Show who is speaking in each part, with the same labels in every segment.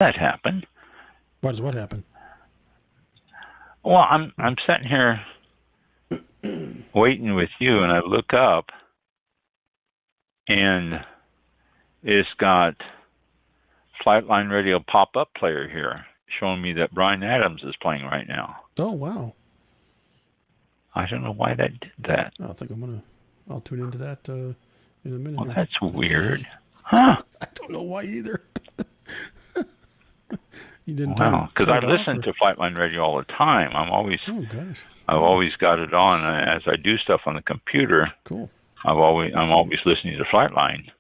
Speaker 1: that happen?
Speaker 2: Why does what happen?
Speaker 1: Well, I'm sitting here waiting with you, and I look up, and it's got Flightline Radio pop-up player here, showing me that Bryan Adams is playing right now.
Speaker 2: Oh, wow.
Speaker 1: I don't know why that did that.
Speaker 2: I think I'll tune into that in a minute.
Speaker 1: Well, that's weird. Huh?
Speaker 2: I don't know why either. You didn't
Speaker 1: because I listen to Flightline Radio all the time. I've always got it on as I do stuff on the computer.
Speaker 2: Cool.
Speaker 1: I'm always listening to Flightline.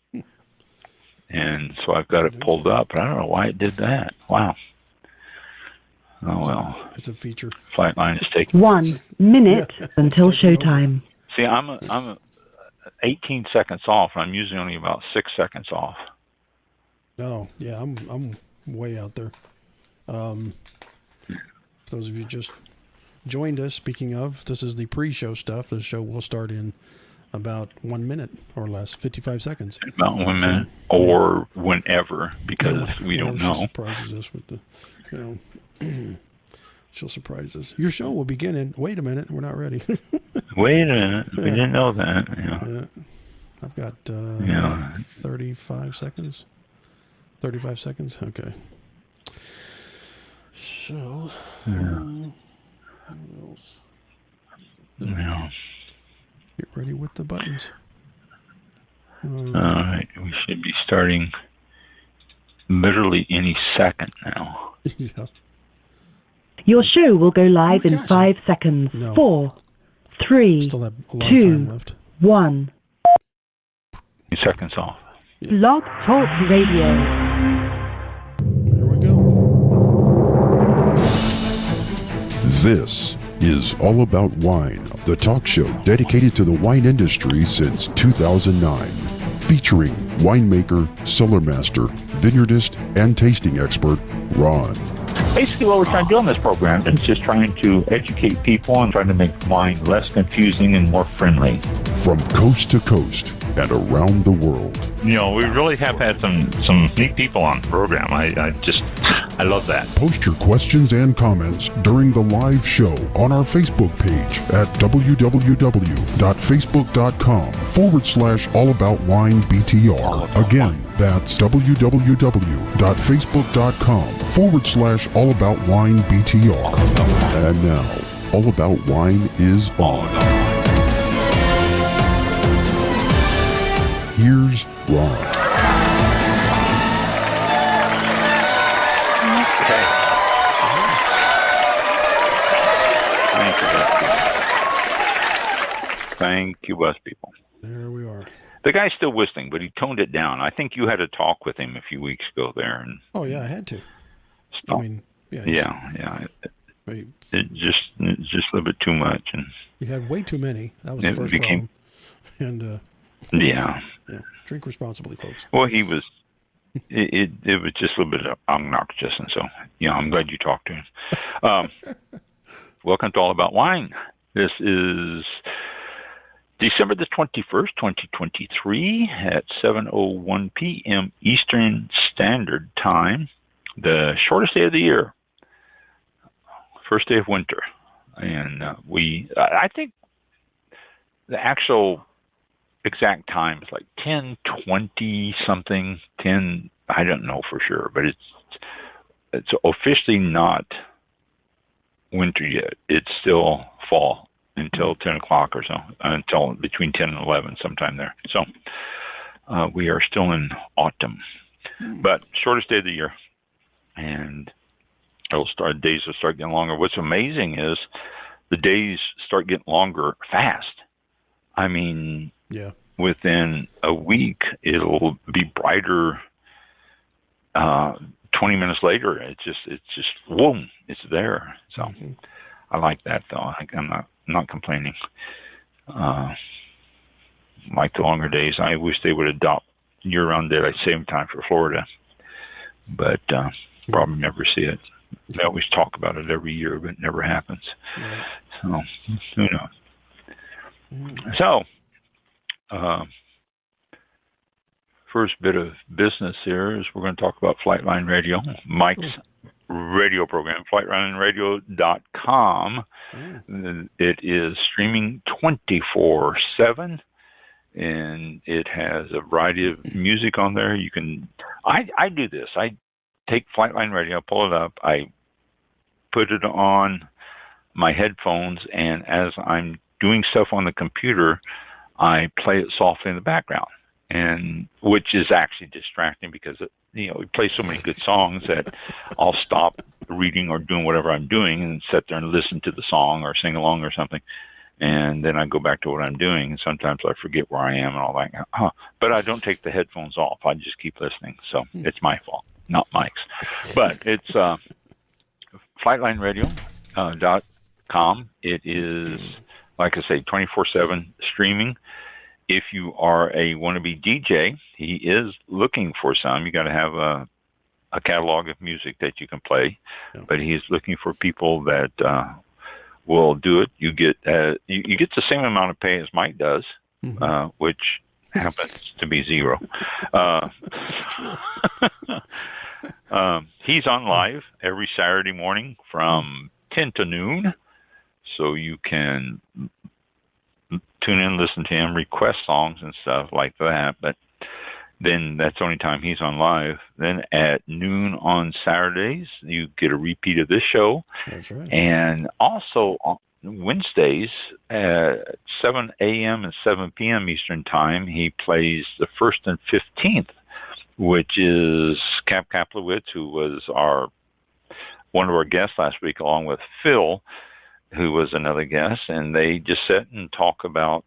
Speaker 1: And so I've got it pulled up, but I don't know why it did that. Wow. Oh, well.
Speaker 2: It's a feature.
Speaker 1: Flightline is taking
Speaker 3: 1 minute until showtime.
Speaker 1: See, I'm 18 seconds off, and I'm usually only about 6 seconds off.
Speaker 2: Oh, yeah, I'm way out there. For those of you just joined us, speaking of, this is the pre-show stuff. The show will start in about 1 minute or less, 55 seconds.
Speaker 1: About 1 minute, or whenever, because we don't know.
Speaker 2: Surprises us with the, she'll surprise us. Your show will begin in, wait a minute, we're not ready.
Speaker 1: Wait a minute, we didn't know that.
Speaker 2: Yeah. I've got about 35 seconds. 35 seconds? Okay. So, what else? Get ready with the buttons.
Speaker 1: All right, we should be starting literally any second now.
Speaker 2: Yeah.
Speaker 3: Your show will go live in 5 seconds.
Speaker 2: No.
Speaker 3: 4, 3,
Speaker 2: Still have a lot
Speaker 3: 2,
Speaker 2: of time left.
Speaker 3: 1.
Speaker 1: seconds off.
Speaker 3: Blog Talk Radio.
Speaker 2: Here we go.
Speaker 4: This is All About Wine, the talk show dedicated to the wine industry since 2009. Featuring winemaker, cellar master, vineyardist, and tasting expert, Ron.
Speaker 1: Basically, what we're trying to do on this program is just trying to educate people and trying to make wine less confusing and more friendly.
Speaker 4: From coast to coast and around the world.
Speaker 1: You know, we really have had some neat people on the program. I love that.
Speaker 4: Post your questions and comments during the live show on our Facebook page at www.facebook.com/allaboutwinebtr. Again, that's www.facebook.com/allaboutwinebtr. And now, All About Wine is on. Here's Ron. Thank you, Bus People.
Speaker 2: There we are.
Speaker 1: The guy's still whistling, but he toned it down. I think you had a talk with him a few weeks ago there. And
Speaker 2: Oh, yeah, I had to. I mean, yeah.
Speaker 1: Yeah. It just a little bit too much. And
Speaker 2: you had way too many. That was the first problem. And,
Speaker 1: yeah.
Speaker 2: Drink responsibly, folks.
Speaker 1: Well, he was, it was just a little bit obnoxious. And so, I'm glad you talked to him. Welcome to All About Wine. This is December the 21st, 2023 at 7:01 p.m. Eastern Standard Time, the shortest day of the year, first day of winter. And I think the actual exact time is like 10:20 something, 10, I don't know for sure, but it's officially not winter yet. It's still fall until 10 o'clock or so, until between 10 and 11 sometime there. So we are still in autumn, but shortest day of the year, and days will start getting longer. What's amazing is the days start getting longer fast. I mean, within a week, it'll be brighter. 20 minutes later, it's just boom, it's there. So I like that though. I'm not complaining. Like the longer days. I wish they would adopt year-round daylight saving time for Florida, but probably never see it. They always talk about it every year, but it never happens.
Speaker 2: Right.
Speaker 1: So who knows? So first bit of business here is we're going to talk about Flightline Radio, Mike's radio program, flightlineradio.com. It is streaming 24/7, and it has a variety of music on there. You can, I do this. I take Flightline Radio, pull it up, I put it on my headphones, and as I'm doing stuff on the computer, I play it softly in the background, and which is actually distracting because we play so many good songs that I'll stop reading or doing whatever I'm doing and sit there and listen to the song or sing along or something, and then I go back to what I'm doing, and sometimes I forget where I am and all that. But I don't take the headphones off. I just keep listening, so it's my fault, not Mike's. But it's FlightlineRadio.com. It is, like I say, 24/7 streaming. If you are a wannabe DJ, he is looking for some. You got to have a catalog of music that you can play, but he is looking for people that will do it. You get you get the same amount of pay as Mike does, which happens to be zero. He's on live every Saturday morning from 10 to noon, so you can tune in, listen to him, request songs and stuff like that. But then that's the only time he's on live. Then at noon on Saturdays, you get a repeat of this show.
Speaker 2: That's right.
Speaker 1: And also on Wednesdays at 7 a.m. and 7 p.m. Eastern Time, he plays the 1st and 15th, which is Cap Kaplowitz, who was one of our guests last week, along with Phil, who was another guest, and they just sit and talk about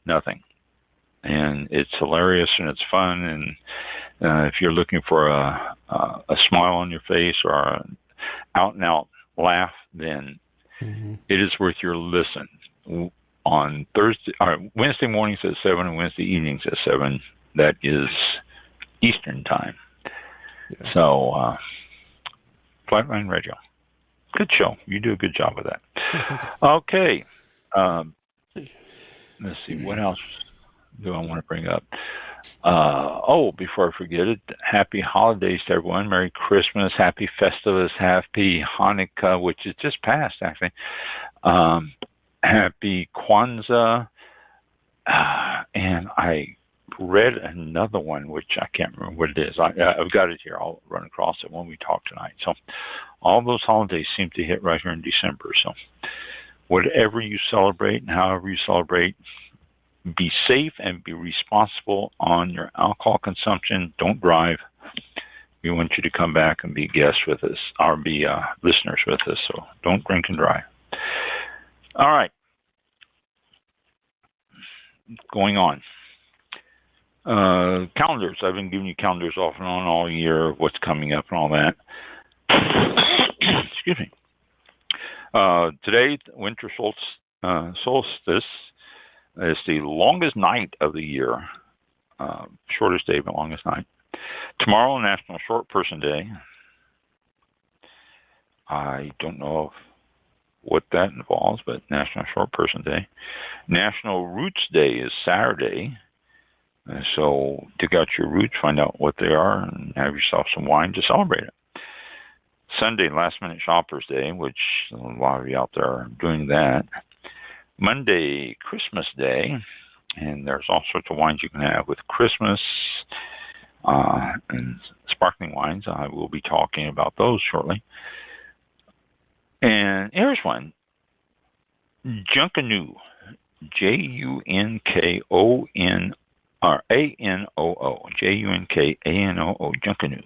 Speaker 1: nothing. And it's hilarious and it's fun. And if you're looking for a smile on your face or an out-and-out laugh, then it is worth your listen. On Wednesday mornings at 7 and Wednesday evenings at 7. That is Eastern Time. Yeah. So, Flightline Radio. Good show. You do a good job with that. Okay. Let's see. What else do I want to bring up? Before I forget it, happy holidays to everyone. Merry Christmas. Happy Festivus. Happy Hanukkah, which is just passed, actually. Happy Kwanzaa. And I read another one, which I can't remember what it is. I've got it here. I'll run across it when we talk tonight. So all those holidays seem to hit right here in December. So whatever you celebrate and however you celebrate, be safe and be responsible on your alcohol consumption. Don't drive. We want you to come back and be guests with us or be listeners with us. So don't drink and drive. All right. Going on. Calendars. I've been giving you calendars off and on all year, what's coming up and all that. Excuse me. Today, winter solstice is the longest night of the year. Shortest day, but longest night. Tomorrow, National Short Person Day. I don't know what that involves, but National Short Person Day. National Roots Day is Saturday. So dig out your roots, find out what they are, and have yourself some wine to celebrate it. Sunday, Last Minute Shoppers Day, which a lot of you out there are doing that. Monday, Christmas Day, and there's all sorts of wines you can have with Christmas and sparkling wines. I will be talking about those shortly. And here's one, Junkanoo, Junkanoo, Junkanoo, Junkanoo.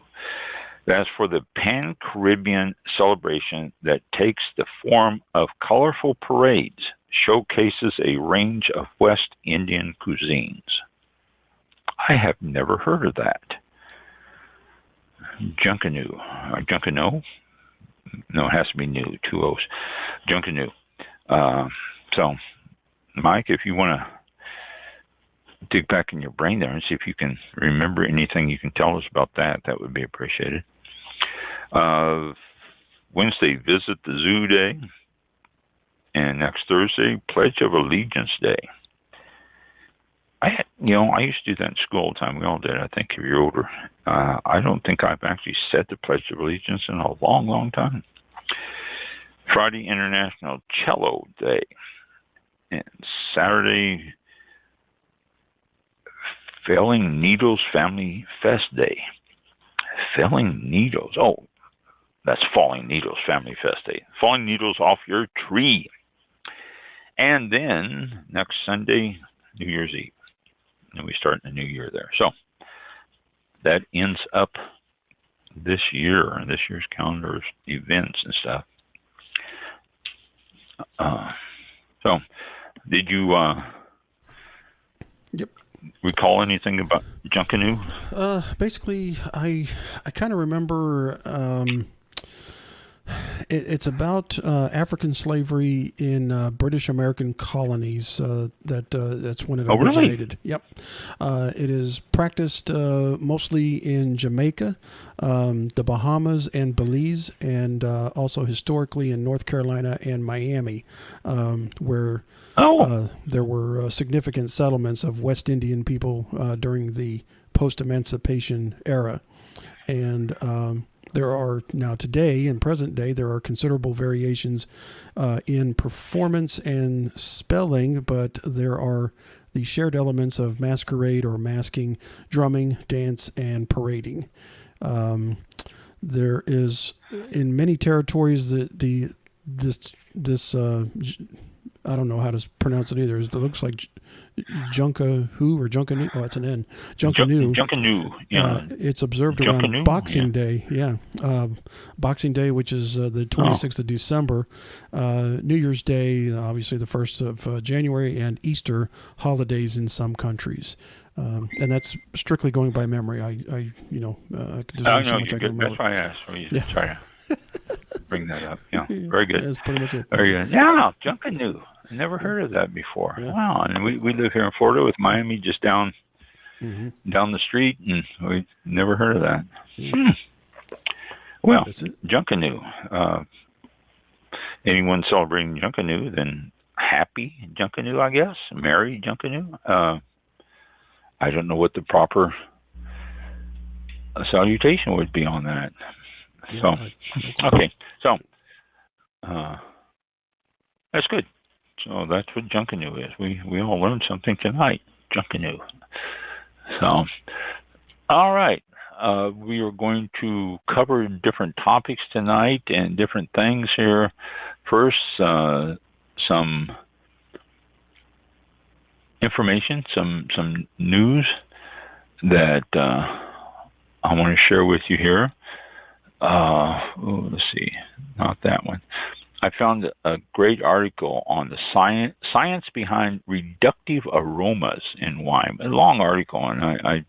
Speaker 1: That's for the Pan-Caribbean celebration that takes the form of colorful parades, showcases a range of West Indian cuisines. I have never heard of that. Junkanoo. Junkanoo? No, it has to be new, 2 O's. Junkanoo. So, Mike, if you want to dig back in your brain there and see if you can remember anything you can tell us about that, that would be appreciated. Wednesday, Visit the Zoo Day. And next Thursday, Pledge of Allegiance Day. I used to do that in school all the time. We all did, I think, if you're older. I don't think I've actually said the Pledge of Allegiance in a long, long time. Friday, International Cello Day. And Saturday, Felling Needles Family Fest Day. Felling needles. Oh, that's Falling Needles Family Fest Day. Falling needles off your tree. And then next Sunday, New Year's Eve. And we start in the new year there. So that ends up this year, this year's calendar of events and stuff. So did you
Speaker 2: Yep.
Speaker 1: recall anything about Junkanoo?
Speaker 2: Basically, I kind of remember it's about African slavery in British American colonies. That's when it originated.
Speaker 1: Really?
Speaker 2: Yep. It is practiced mostly in Jamaica, the Bahamas, and Belize, and also historically in North Carolina and Miami, where there were significant settlements of West Indian people during the post-emancipation era. And there are now today, in present day, there are considerable variations in performance and spelling, but there are the shared elements of masquerade or masking, drumming, dance, and parading. There is, in many territories, this I don't know how to pronounce it either. It looks like Junkanoo or Junkanoo. Oh, it's an N. Junkanoo.
Speaker 1: Junkanoo. Yeah.
Speaker 2: It's observed
Speaker 1: Junkanoo,
Speaker 2: around Boxing Day. Yeah. Boxing Day, which is the 26th of December. New Year's Day, obviously the 1st of January, and Easter holidays in some countries. And that's strictly going by memory. I there's only so much I can remember.
Speaker 1: That's why I asked for you to try to bring that up. Yeah, very good.
Speaker 2: That's pretty much it.
Speaker 1: Very good. Yeah, Junkanoo. Never heard of that before. Yeah. Wow. And we live here in Florida with Miami just down the street, and we never heard of that. Well, Junkanoo. Anyone celebrating Junkanoo, then happy Junkanoo, I guess. Merry Junkanoo. I don't know what the proper salutation would be on that. So, okay. So, that's good. So that's what Junkanoo is. We all learned something tonight. Junkanoo. So, all right. We are going to cover different topics tonight and different things here. First, some information, some news that I want to share with you here. Let's see, not that one. I found a great article on the science behind reductive aromas in wine. A long article, and I'm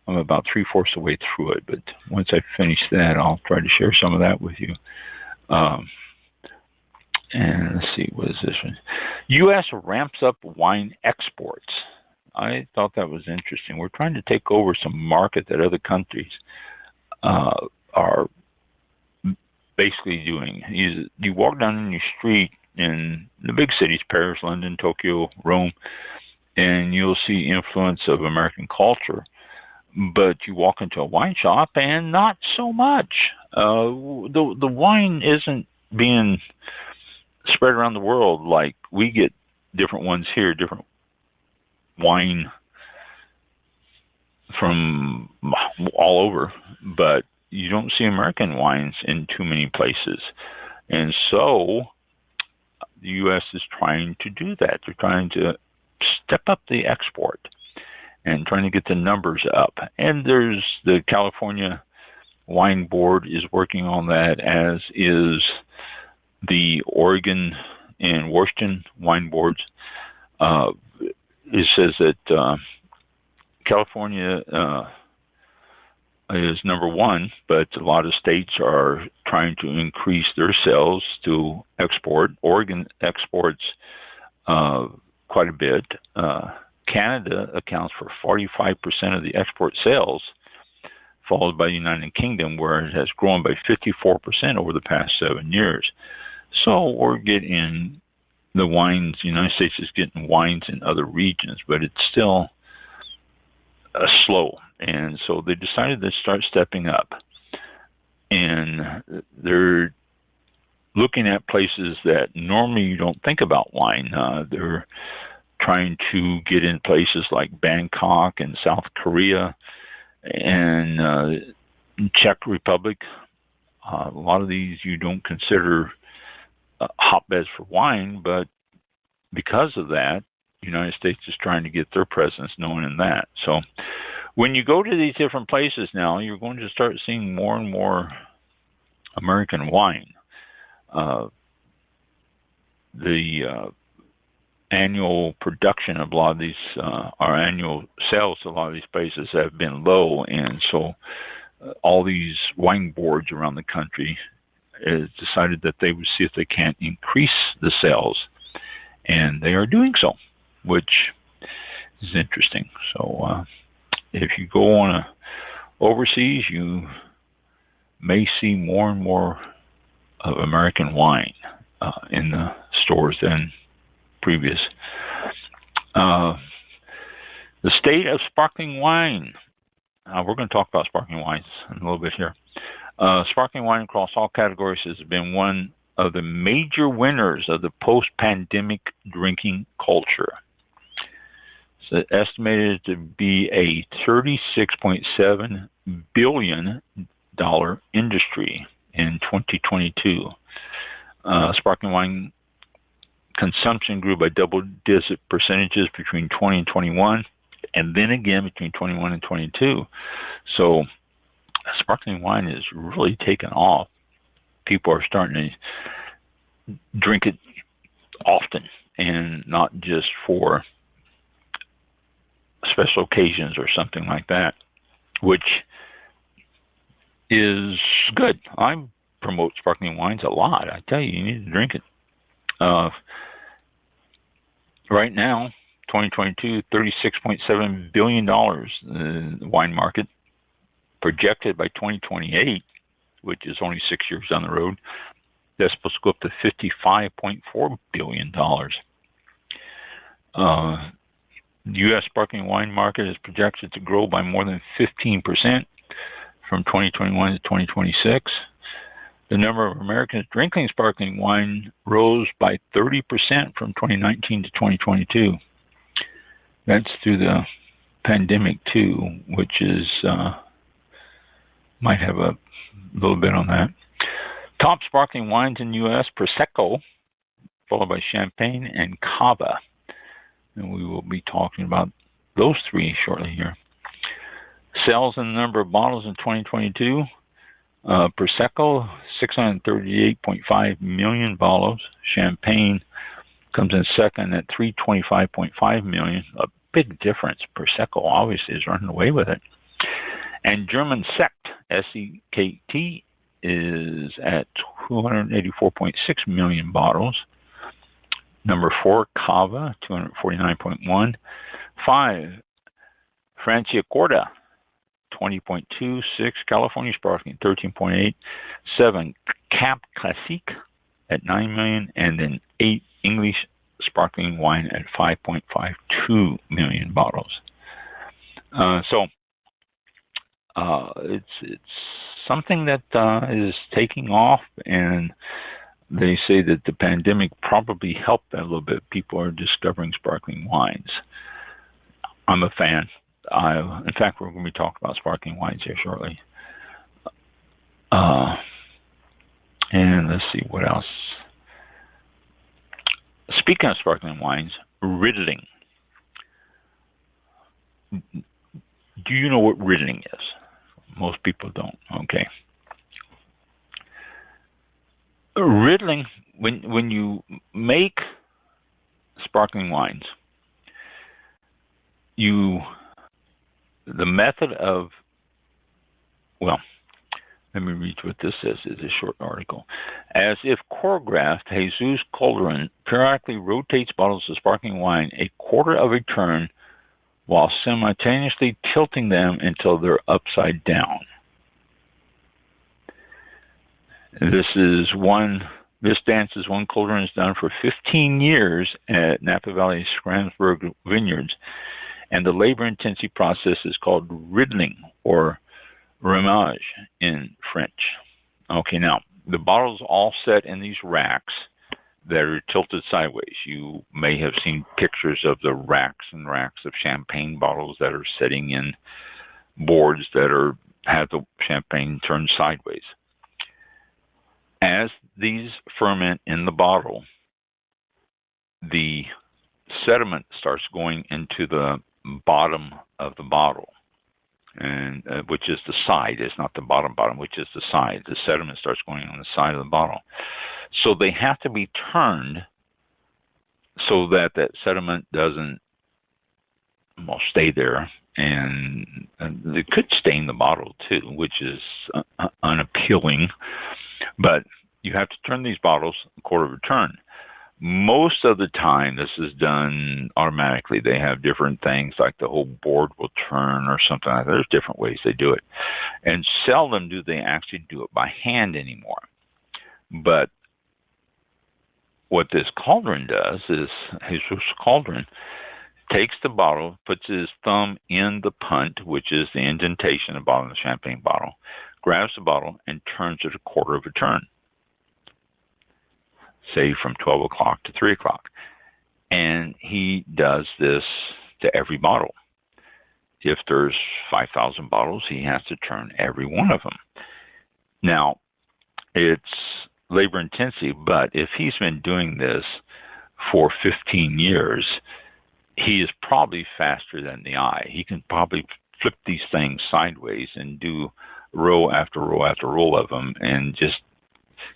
Speaker 1: about 3/4 of the way through it. But once I finish that, I'll try to share some of that with you. And let's see, what is this one? U.S. ramps up wine exports. I thought that was interesting. We're trying to take over some market that other countries are basically doing. You walk down in your street in the big cities, Paris, London, Tokyo, Rome, and you'll see influence of American culture. But you walk into a wine shop and not so much. The wine isn't being spread around the world like we get different ones here, different wine from all over, but you don't see American wines in too many places. And so the U.S. is trying to do that. They're trying to step up the export and trying to get the numbers up. And there's the California Wine Board is working on that, as is the Oregon and Washington Wine Boards. It says that California is number one, but a lot of states are trying to increase their sales to export. Oregon exports quite a bit. Canada accounts for 45% of the export sales, followed by the United Kingdom, where it has grown by 54% over the past 7 years. So we're getting the wines. The United States is getting wines in other regions, but it's still slow. And so they decided to start stepping up. And they're looking at places that normally you don't think about wine. They're trying to get in places like Bangkok and South Korea and Czech Republic. A lot of these you don't consider hotbeds for wine, but because of that, the United States is trying to get their presence known in that. So when you go to these different places now, you're going to start seeing more and more American wine. The annual production of a lot of these, our annual sales to a lot of these places have been low, and so all these wine boards around the country has decided that they would see if they can't increase the sales, and they are doing so, which is interesting. So if you go on overseas, you may see more and more of American wine in the stores than previous. The state of sparkling wine. We're going to talk about sparkling wines in a little bit here. Sparkling wine across all categories has been one of the major winners of the post-pandemic drinking culture. It's estimated to be a $36.7 billion industry in 2022. Sparkling wine consumption grew by double-digit percentages between 20 and 21, and then again between 21 and 22. So sparkling wine is really taken off. People are starting to drink it often, and not just for special occasions or something like that, which is good. I promote sparkling wines a lot. I tell you, you need to drink it. Right now, 2022, $36.7 billion in the wine market. Projected by 2028, which is only 6 years down the road, that's supposed to go up to $55.4 billion. The U.S. sparkling wine market is projected to grow by more than 15% from 2021 to 2026. The number of Americans drinking sparkling wine rose by 30% from 2019 to 2022. That's through the pandemic too, which is might have a little bit on that. Top sparkling wines in the U.S., Prosecco, followed by Champagne and Cava. And we will be talking about those three shortly here. Sales and the number of bottles in 2022. Prosecco, 638.5 million bottles. Champagne comes in second at 325.5 million. A big difference. Prosecco obviously is running away with it. And German Sekt, S-E-K-T, is at 284.6 million bottles. Number 4, Cava, 249.1. 5, Franciacorta, 20.2. 6, California Sparkling, 13.8. 7, Cap Classique at 9 million. And then 8, English Sparkling Wine at 5.52 million bottles. It's something that is taking off, and they say that the pandemic probably helped that a little bit. People are discovering sparkling wines. I'm a fan. In fact, we're going to be talking about sparkling wines here shortly. And let's see what else. Speaking of sparkling wines, Riesling. Do you know what Riesling is? Most people don't. Okay. Riesling, when you make sparkling wines, the method of, well, let me read what this says. It's a short article. As if choreographed, Jesus Calderon periodically rotates bottles of sparkling wine a quarter of a turn while simultaneously tilting them until they're upside down. This dance is one Calderon has done for 15 years at Napa Valley Schramsberg Vineyards, And the labor-intensive process is called riddling or remage in French. Okay, now, the bottles all set in these racks that are tilted sideways. You may have seen pictures of the racks and racks of champagne bottles that are sitting in boards that have the champagne turned sideways. As these ferment in the bottle, the sediment starts going into the bottom of the bottle, and which is the side. It's not the bottom, which is the side. The sediment starts going on the side of the bottle. So they have to be turned so that sediment doesn't stay there, and it could stain the bottle too, which is unappealing. But you have to turn these bottles a quarter of a turn. Most of the time, this is done automatically. They have different things, like the whole board will turn or something like that. There's different ways they do it. And seldom do they actually do it by hand anymore. But what this cauldron does is, Jesus Cauldron takes the bottle, puts his thumb in the punt, which is the indentation of the bottom of the champagne bottle, grabs the bottle, and turns it a quarter of a turn, say from 12 o'clock to 3 o'clock. And he does this to every bottle. If there's 5,000 bottles, he has to turn every one of them. Now, it's labor intensive, but if he's been doing this for 15 years, he is probably faster than the eye. He can probably flip these things sideways and do row after row after row of them and just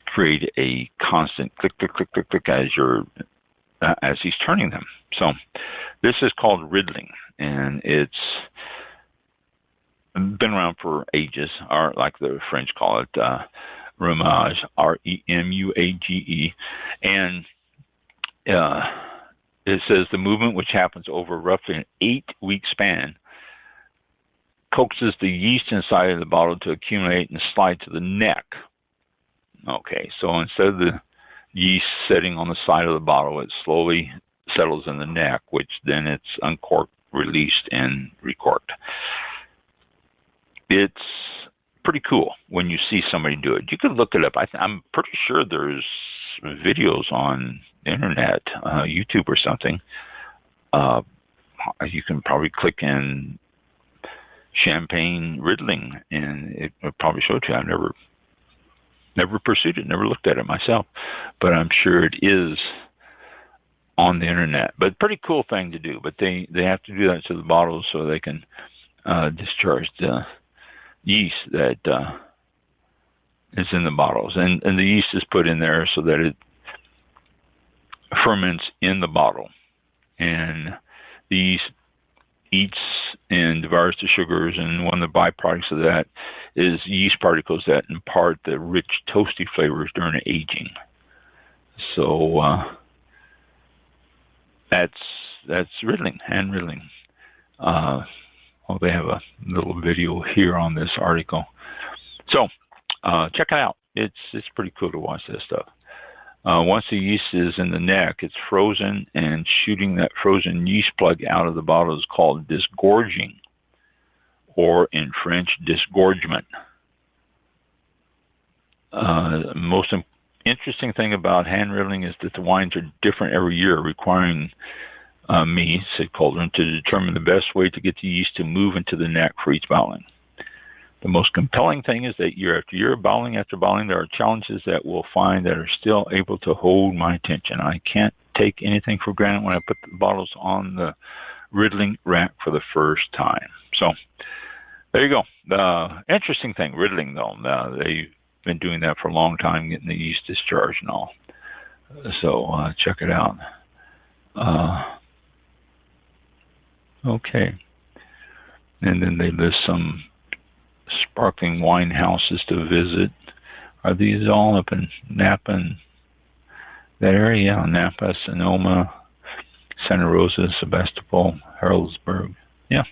Speaker 1: create a constant click, click, click, click, click as he's turning them. So this is called riddling, and it's been around for ages, or like the French call it, remage, R-E-M-U-A-G-E. And it says the movement, which happens over roughly an 8-week span, coaxes the yeast inside of the bottle to accumulate and slide to the neck. Okay, so instead of the yeast sitting on the side of the bottle, it slowly settles in the neck, which then it's uncorked, released, and recorked. It's pretty cool when you see somebody do it. You could look it up. I'm pretty sure there's videos on the internet, YouTube or something. You can probably click in champagne riddling, and it will probably show it to you. I've never pursued it, never looked at it myself, but I'm sure it is on the internet. But pretty cool thing to do. But they have to do that to the bottles so they can discharge the yeast that is in the bottles, and the yeast is put in there so that it ferments in the bottle, and the yeast eats and devours the sugars, and one of the byproducts of that is yeast particles that impart the rich toasty flavors during aging. So that's riddling, hand riddling. They have a little video here on this article. So check it out. It's pretty cool to watch this stuff. Once the yeast is in the neck, it's frozen, and shooting that frozen yeast plug out of the bottle is called disgorging, or in French, disgorgement. Most interesting thing about hand riddling is that the wines are different every year, requiring me, said Cauldron, to determine the best way to get the yeast to move into the neck for each bottling. The most compelling thing is that year after year, bottling after bottling, there are challenges that we'll find that are still able to hold my attention. I can't take anything for granted when I put the bottles on the riddling rack for the first time. So there you go. The interesting thing, riddling though, they've been doing that for a long time, getting the yeast discharged and all. So check it out. Okay. And then they list some sparkling wine houses to visit. Are these all up in Napa and that area? Yeah, Napa, Sonoma, Santa Rosa, Sebastopol, Harrodsburg. Yeah.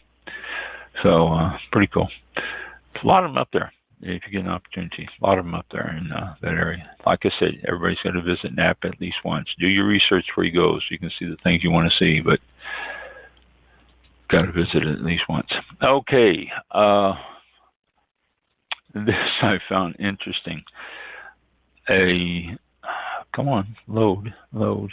Speaker 1: So pretty cool. There's a lot of them up there. If you get an opportunity, a lot of them up there in that area. Like I said, everybody's got to visit Napa at least once. Do your research before you go so you can see the things you want to see. But got to visit it at least once. Okay. This I found interesting. Come on, load. Little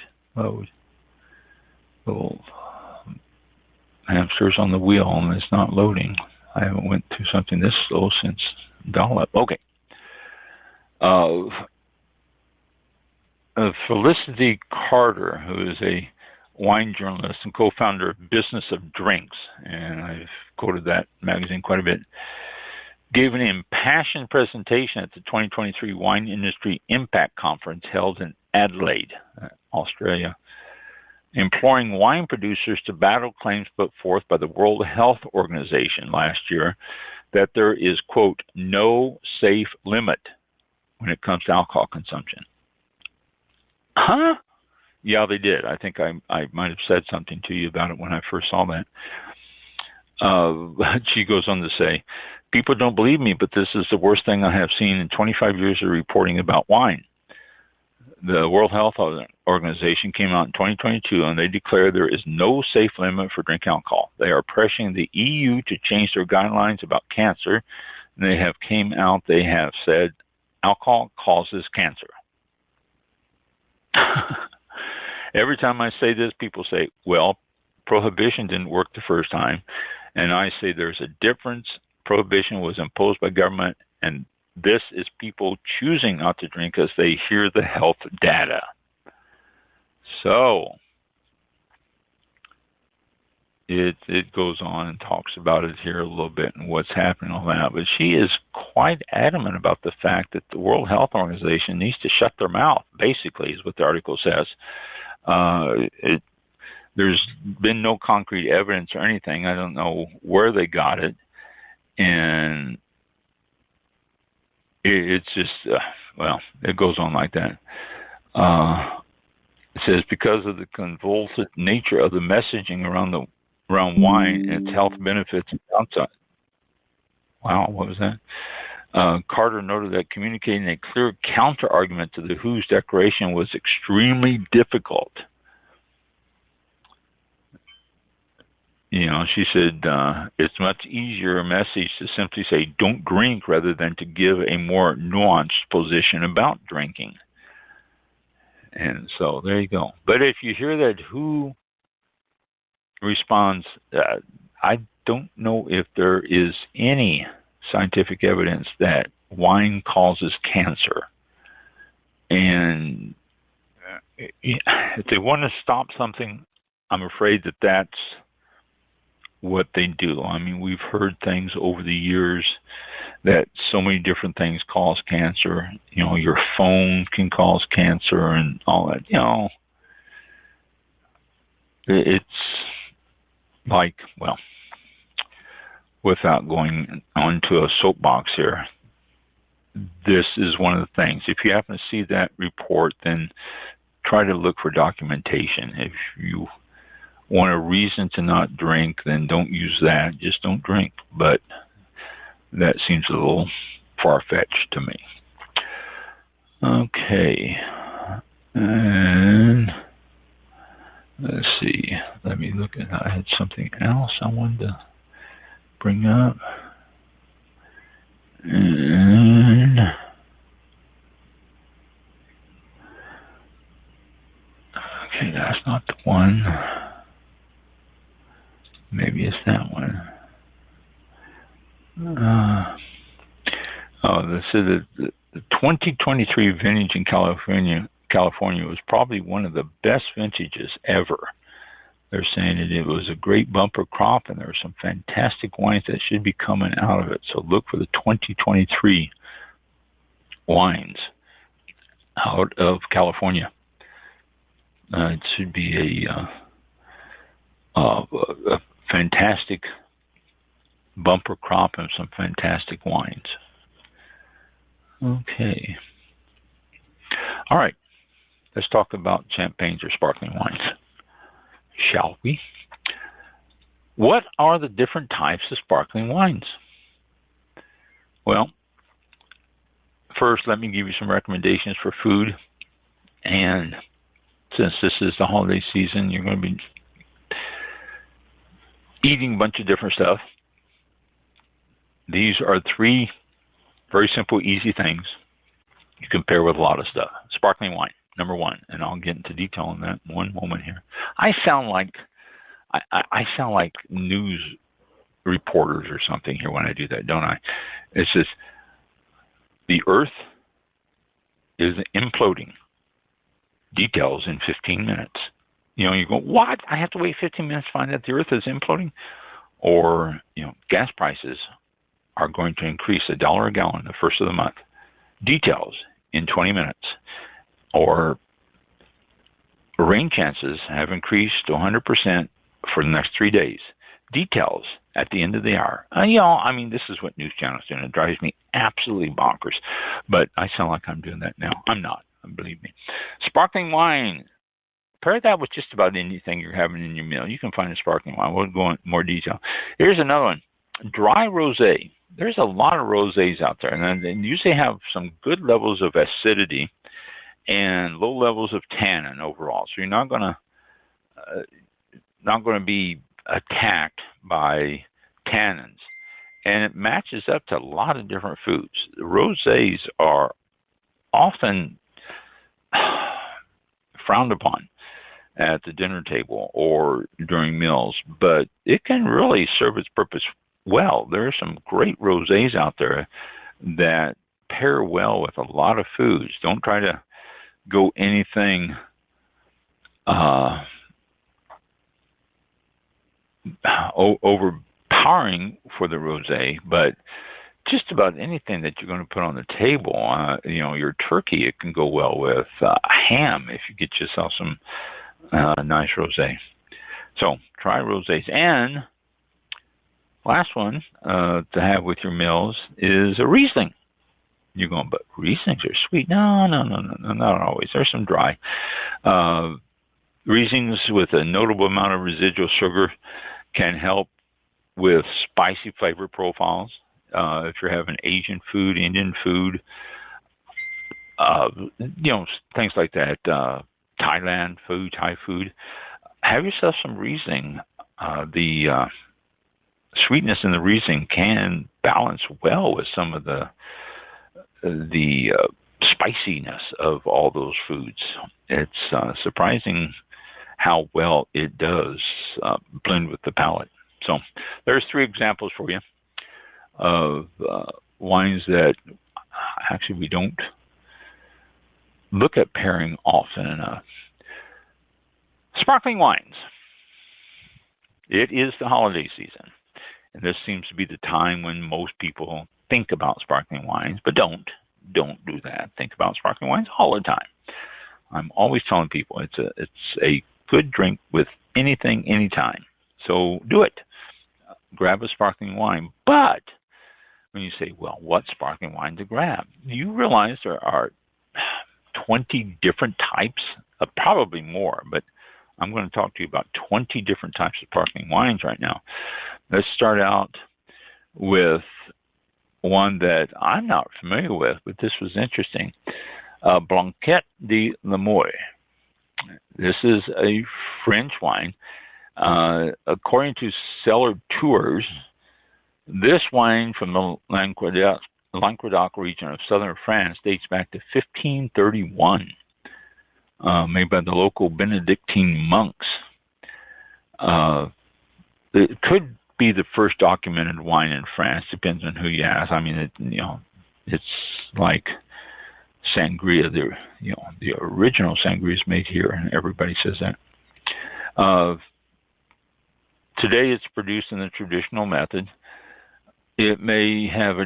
Speaker 1: hamster's on the wheel and it's not loading. I haven't went through something this slow since dial-up. Okay. Felicity Carter, who is a wine journalist and co-founder of Business of Drinks, and I've quoted that magazine quite a bit, gave an impassioned presentation at the 2023 Wine Industry Impact Conference held in Adelaide, Australia, imploring wine producers to battle claims put forth by the World Health Organization last year that there is, quote, no safe limit when it comes to alcohol consumption. Huh? Yeah, they did. I think I might have said something to you about it when I first saw that. She goes on to say, people don't believe me, but this is the worst thing I have seen in 25 years of reporting about wine. The World Health Organization came out in 2022, and they declare there is no safe limit for drinking alcohol. They are pressuring the EU to change their guidelines about cancer. And they have said alcohol causes cancer. Every time I say this, people say, well, prohibition didn't work the first time. And I say there's a difference. Prohibition was imposed by government, and this is people choosing not to drink as they hear the health data. So it goes on and talks about it here a little bit and what's happening on that. But she is quite adamant about the fact that the World Health Organization needs to shut their mouth, basically, is what the article says. There's been no concrete evidence or anything. I don't know where they got it. And it's just, it goes on like that. It says, because of the convoluted nature of the messaging around wine and its health benefits and downside. Wow, what was that? Carter noted that communicating a clear counter-argument to the WHO's declaration was extremely difficult. You know, she said, it's much easier a message to simply say, don't drink, rather than to give a more nuanced position about drinking. And so there you go. But if you hear that WHO responds, I don't know if there is any scientific evidence that wine causes cancer. And if they want to stop something, I'm afraid that that's what they do. I mean, we've heard things over the years that so many different things cause cancer. You know, your phone can cause cancer and all that. You know, it's like, well, without going onto a soapbox here, this is one of the things. If you happen to see that report, then try to look for documentation. If you want a reason to not drink, then don't use that. Just don't drink. But that seems a little far-fetched to me. Okay. And let's see. Let me look at, I had something else I wanted to bring up. And okay, that's not the one. Maybe it's that one. This is the 2023 vintage in California was probably one of the best vintages ever. They're saying that it was a great bumper crop, and there are some fantastic wines that should be coming out of it. So look for the 2023 wines out of California. It should be a fantastic bumper crop and some fantastic wines. Okay. All right. Let's talk about champagnes or sparkling wines, shall we? What are the different types of sparkling wines? Well, first, let me give you some recommendations for food. And since this is the holiday season, you're going to be eating a bunch of different stuff. These are three very simple, easy things you can pair with a lot of stuff. Sparkling wine, number one, and I'll get into detail on that in one moment here. I sound like news reporters or something here when I do that, don't I? It's just the Earth is imploding. Details in 15 minutes. You go, what? I have to wait 15 minutes to find out the Earth is imploding? Or, gas prices are going to increase $1 a gallon the first of the month. Details in 20 minutes. Or rain chances have increased to 100% for the next 3 days. Details at the end of the hour. This is what news channels do, and it drives me absolutely bonkers. But I sound like I'm doing that now. I'm not, believe me. Sparkling wine. Pair that with just about anything you're having in your meal. You can find a sparkling wine. We'll go into more detail. Here's another one. Dry rosé. There's a lot of rosés out there, and they usually have some good levels of acidity and low levels of tannin overall. So you're not going to be attacked by tannins, and it matches up to a lot of different foods. The rosés are often frowned upon at the dinner table or during meals, but it can really serve its purpose well. There are some great rosés out there that pair well with a lot of foods. Don't try to go anything overpowering for the rosé, but just about anything that you're going to put on the table. Your turkey, it can go well with ham if you get yourself some nice rosé. So try rosés. And last one to have with your meals is a Riesling. You're going, but Rieslings are sweet. No, not always. There's some dry. Rieslings with a notable amount of residual sugar can help with spicy flavor profiles. If you're having Asian food, Indian food, things like that, Thailand food, Thai food, have yourself some Riesling. The sweetness in the Riesling can balance well with some of the spiciness of all those foods. It's surprising how well it does blend with the palate. So there's three examples for you of wines that actually we don't look at pairing often enough. Sparkling wines. It is the holiday season, and this seems to be the time when most people think about sparkling wines, but don't do that. Think about sparkling wines all the time. I'm always telling people it's a good drink with anything, anytime. So do it. Grab a sparkling wine. But when you say, well, what sparkling wine to grab? You realize there are 20 different types, probably more, but I'm going to talk to you about 20 different types of sparkling wines right now. Let's start out with one that I'm not familiar with, but this was interesting. Blanquette de l'Amour. This is a French wine. According to Cellar Tours, this wine from the Languedoc region of southern France dates back to 1531, made by the local Benedictine monks. It could be the first documented wine in France. Depends on who you ask. I mean, it's like sangria. The original sangria is made here, and everybody says that. Today, it's produced in the traditional method. It may have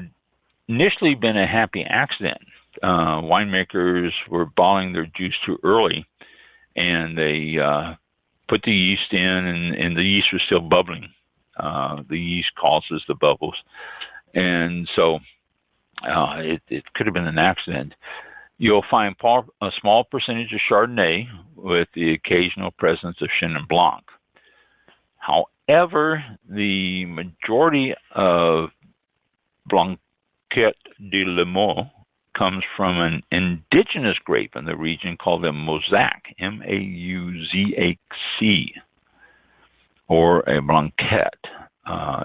Speaker 1: initially been a happy accident. Winemakers were bottling their juice too early, and they put the yeast in, and the yeast was still bubbling. The yeast causes the bubbles, and so it could have been an accident. You'll find a small percentage of Chardonnay with the occasional presence of Chenin Blanc. However, the majority of Blanquette de l'Amour comes from an indigenous grape in the region called the Mauzac, M-A-U-Z-A-C. or a blanquette.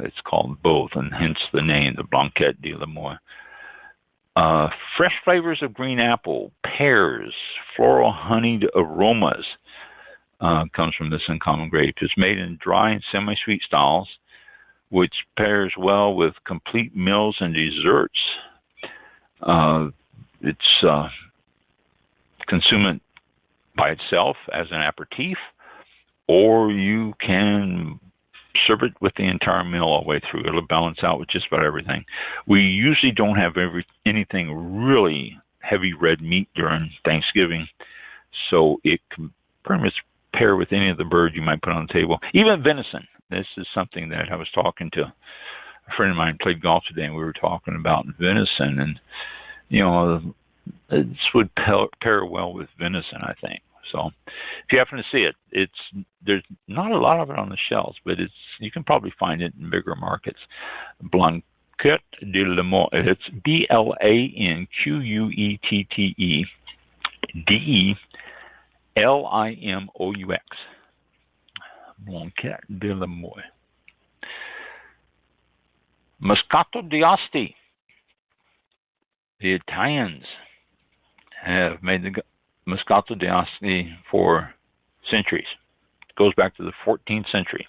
Speaker 1: It's called both, and hence the name, the Blanquette de la Moy. Fresh flavors of green apple, pears, floral honeyed aromas comes from this uncommon grape. It's made in dry and semi-sweet styles, which pairs well with complete meals and desserts. It's consumed by itself as an aperitif, or you can serve it with the entire meal all the way through. It'll balance out with just about everything. We usually don't have anything really heavy red meat during Thanksgiving, so it can pretty much pair with any of the birds you might put on the table. Even venison. This is something that I was talking to a friend of mine, played golf today, and we were talking about venison, and this would pair well with venison, I think. So if you happen to see it, there's not a lot of it on the shelves, but you can probably find it in bigger markets. Blanquette de la Moy. It's BLANQUETTEDELIMOUX. Blanquette de la Moy. Moscato d'Asti. The Italians have made the Moscato d'Asti for centuries. It goes back to the 14th century.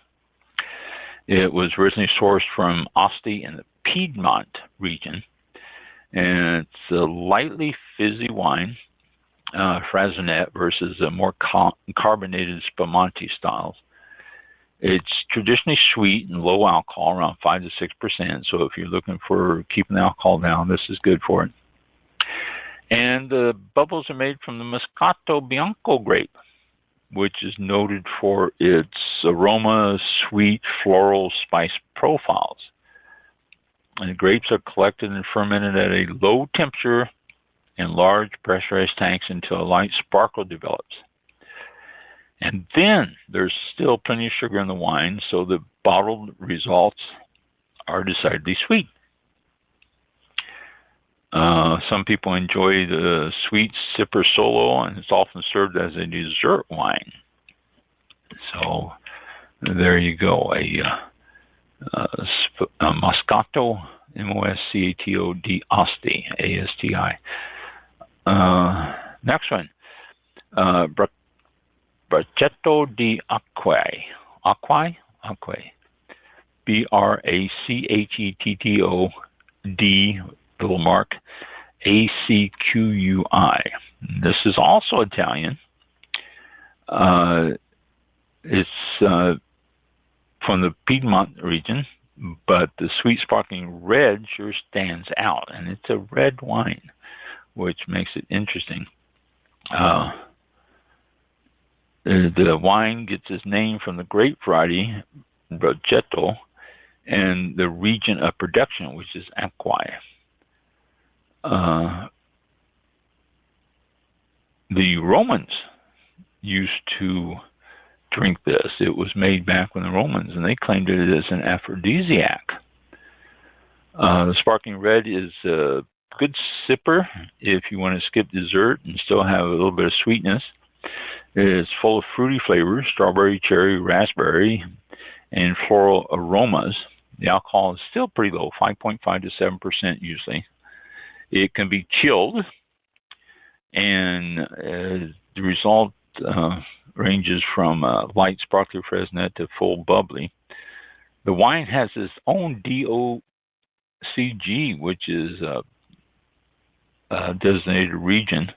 Speaker 1: It was originally sourced from Asti in the Piedmont region, and it's a lightly fizzy wine, Frasonette versus a more carbonated Spumante styles. It's traditionally sweet and low alcohol, around 5 to 6%. So if you're looking for keeping the alcohol down, this is good for it. And the bubbles are made from the Moscato Bianco grape, which is noted for its aroma, sweet, floral, spice profiles. And the grapes are collected and fermented at a low temperature in large pressurized tanks until a light sparkle develops. And then there's still plenty of sugar in the wine, so the bottled results are decidedly sweet. Some people enjoy the sweet sipper solo, and it's often served as a dessert wine. So there you go, a Moscato, Moscato d'Asti, ASTI. Next one, Brachetto di Acque, BRACHETTO, little mark, ACQUI. This is also Italian. It's from the Piedmont region, but the sweet sparkling red sure stands out, and it's a red wine, which makes it interesting. The wine gets its name from the grape variety, Brachetto, and the region of production, which is Acque. The Romans used to drink this. It was made back when the Romans, and they claimed it as an aphrodisiac. The sparkling red is a good sipper if you want to skip dessert and still have a little bit of sweetness. It is full of fruity flavors, strawberry, cherry, raspberry, and floral aromas. The alcohol is still pretty low, 5.5 to 7% usually. It can be chilled, and the result ranges from light sparkly Frasonette to full bubbly. The wine has its own DOCG, which is a designated region,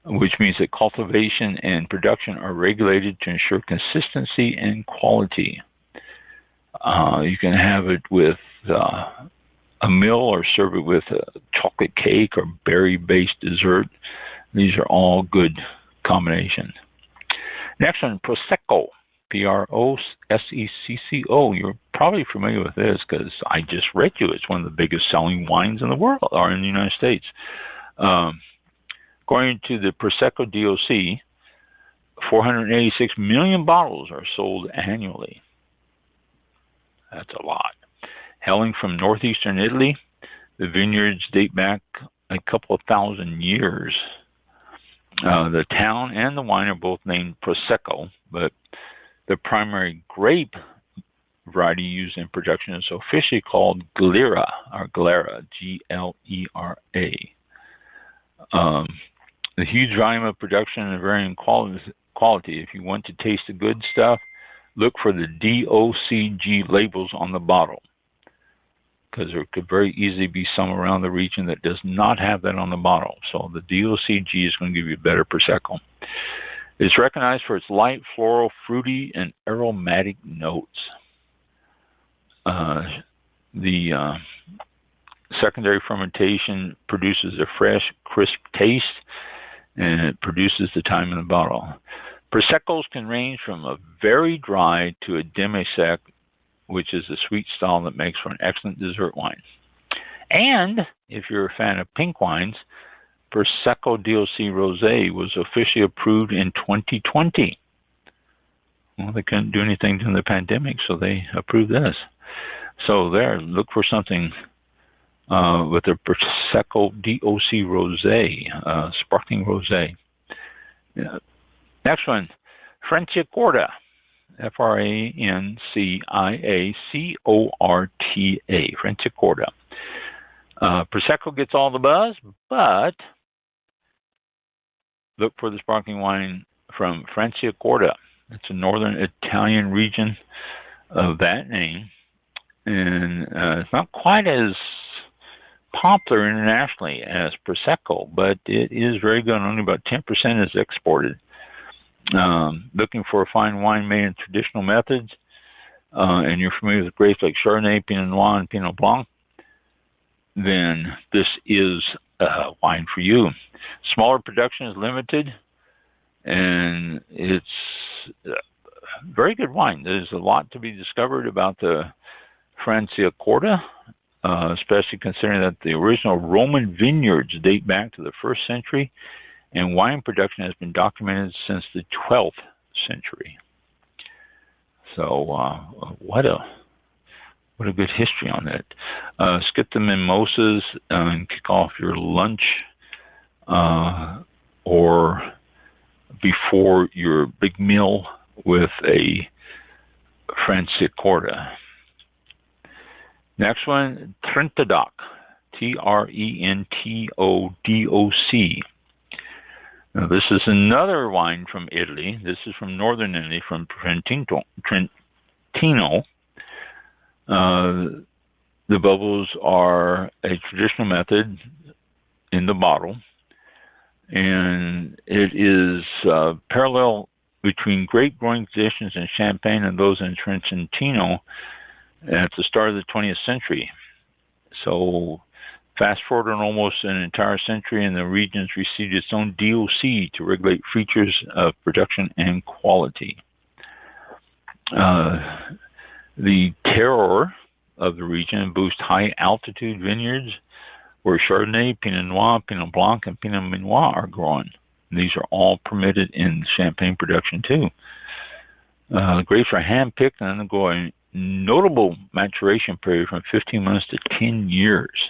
Speaker 1: which means that cultivation and production are regulated to ensure consistency and quality. You can have it with a meal or serve it with a chocolate cake or berry-based dessert. These are all good combinations. Next one, Prosecco, Prosecco. You're probably familiar with this because I just read you. It's one of the biggest selling wines in the world, or in the United States. According to the Prosecco DOC, 486 million bottles are sold annually. That's a lot. Hailing from northeastern Italy, the vineyards date back a couple of thousand years. The town and the wine are both named Prosecco, but the primary grape variety used in production is officially called Glera, or Glera, Glera. The huge volume of production and varying quality. If you want to taste the good stuff, look for the DOCG labels on the bottle, because there could very easily be some around the region that does not have that on the bottle. So the DOCG is going to give you a better Prosecco. It's recognized for its light, floral, fruity, and aromatic notes. The secondary fermentation produces a fresh, crisp taste, and it produces the time in the bottle. Proseccos can range from a very dry to a demi-sec, which is a sweet style that makes for an excellent dessert wine. And if you're a fan of pink wines, Prosecco DOC Rosé was officially approved in 2020. Well, they couldn't do anything during the pandemic, so they approved this. So there, look for something with the Prosecco DOC Rosé, sparkling rosé. Next one, Franciacorta, Franciacorta. Franciacorta. Prosecco gets all the buzz, but look for the sparkling wine from Franciacorta. It's a northern Italian region of that name, and it's not quite as popular internationally as Prosecco, but it is very good. Only about 10% is exported. Looking for a fine wine made in traditional methods, and you're familiar with grapes like Chardonnay, Pinot Noir, and Pinot Blanc, then this is a wine for you. Smaller production is limited, and it's very good wine. There's a lot to be discovered about the Franciacorta, especially considering that the original Roman vineyards date back to the 1st century, and wine production has been documented since the 12th century. So what a good history on that. Skip the mimosas and kick off your lunch or before your big meal with a Franciacorta. Next one, Trentodoc, Trentodoc. Now, this is another wine from Italy. This is from northern Italy, from Trentino. The bubbles are a traditional method in the bottle, and it is parallel between grape growing conditions in Champagne and those in Trentino at the start of the 20th century. So fast forward on almost an entire century, and the region's received its own DOC to regulate features of production and quality. The terroir of the region boosts high altitude vineyards where Chardonnay, Pinot Noir, Pinot Blanc, and Pinot Meunier are grown. These are all permitted in Champagne production too. Grapes are hand-picked and undergo a notable maturation period from 15 months to 10 years.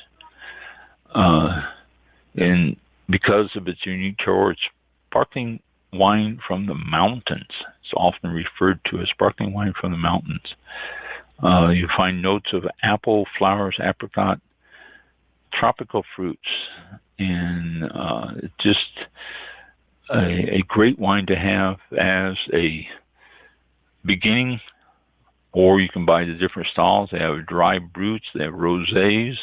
Speaker 1: And because of its unique terroir, it's sparkling wine from the mountains. It's often referred to as sparkling wine from the mountains. You find notes of apple, flowers, apricot, tropical fruits, and just a great wine to have as a beginning, or you can buy the different styles. They have dry brutes, they have rosés,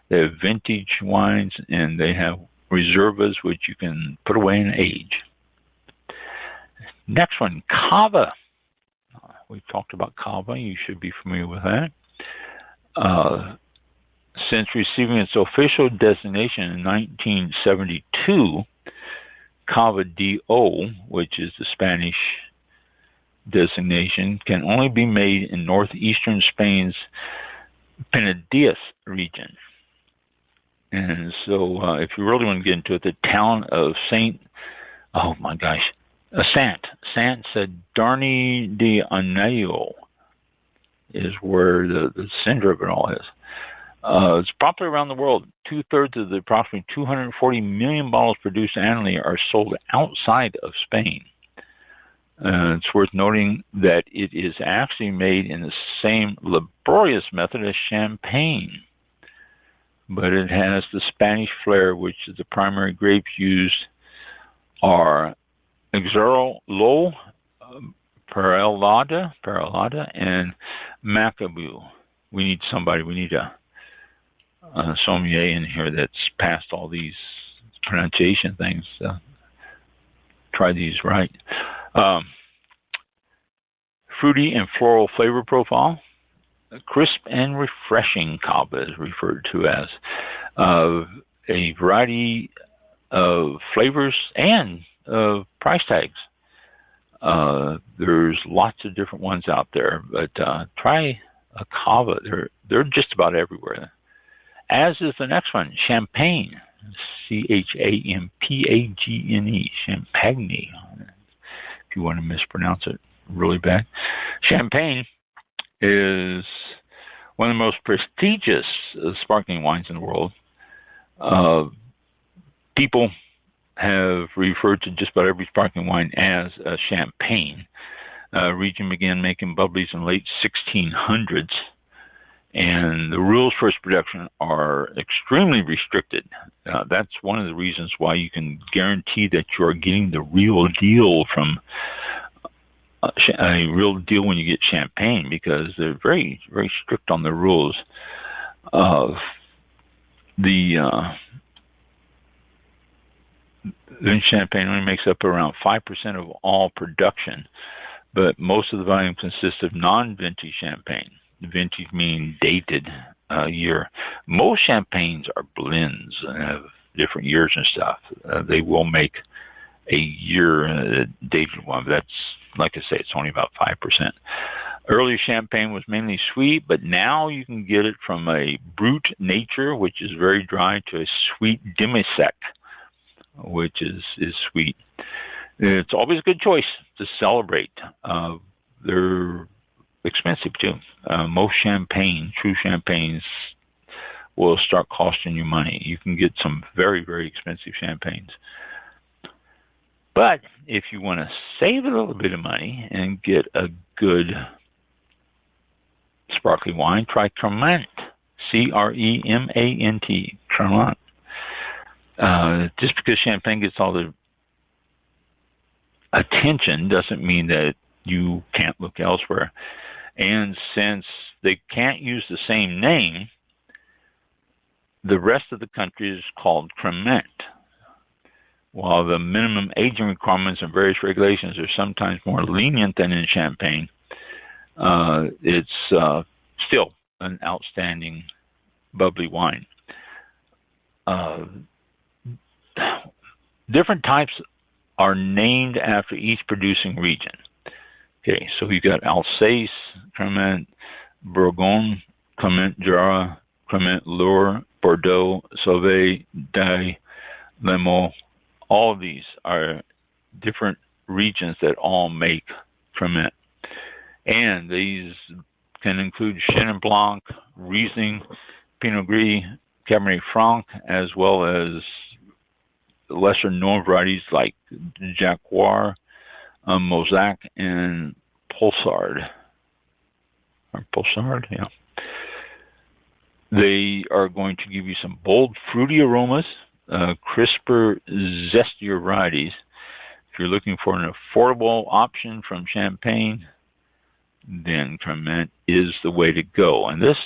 Speaker 1: they have vintage wines, and they have reservas, which you can put away and age. Next one, Cava. We've talked about Cava. You should be familiar with that. Since receiving its official designation in 1972, Cava DO, which is the Spanish designation, can only be made in northeastern Spain's Penedès region. And so if you really want to get into it, the town of Sant Sadurní d'Anoia is where the center of it all is. It's popular around the world. 2/3 of the approximately 240 million bottles produced annually are sold outside of Spain. It's worth noting that it is actually made in the same laborious method as champagne, but it has the Spanish flair, which is the primary grapes used are Exarlo, Peralada, and Macabeu. We need a sommelier in here that's passed all these pronunciation things. Try these right. Fruity and floral flavor profile. Crisp and refreshing cava is referred to as. A variety of flavors and price tags. There's lots of different ones out there, but try a cava. They're just about everywhere. As is the next one, champagne. Champagne. Champagne. If you want to mispronounce it really bad. Champagne is one of the most prestigious sparkling wines in the world. People have referred to just about every sparkling wine as a champagne. Region began making bubblies in the late 1600s, and the rules for its production are extremely restricted. That's one of the reasons why you can guarantee that you are getting the real deal from a real deal when you get champagne, because they're very, very strict on the rules of the champagne only makes up around 5% of all production, but most of the volume consists of non-vintage champagne. Vintage meaning dated year. Most champagnes are blends and have different years and stuff. They will make a year dated one, but that's, like I say, it's only about 5%. Early champagne was mainly sweet, but now you can get it from a brut nature, which is very dry, to a sweet demi-sec, which is sweet. It's always a good choice to celebrate. They're expensive too. Most true champagnes will start costing you money. You can get some very, very expensive champagnes. But if you want to save a little bit of money and get a good sparkling wine, try Cremant. Cremant. Cremant. Just because champagne gets all the attention doesn't mean that you can't look elsewhere. And since they can't use the same name, the rest of the country is called Cremant. While the minimum aging requirements and various regulations are sometimes more lenient than in champagne, it's still an outstanding bubbly wine. Different types are named after each producing region. Okay, so we've got Alsace, Cremant, Bourgogne, Cremant Jura, Cremant Loire, Bordeaux, Sauvé, Die, Limoux. All of these are different regions that all make Cremant. And these can include Chenin Blanc, Riesling, Pinot Gris, Cabernet Franc, as well as lesser known varieties like Jacquard, Mosaic, and Pulsard. Or Pulsard, yeah. They are going to give you some bold, fruity aromas, crisper, zestier varieties. If you're looking for an affordable option from Champagne, then Cremant is the way to go. And this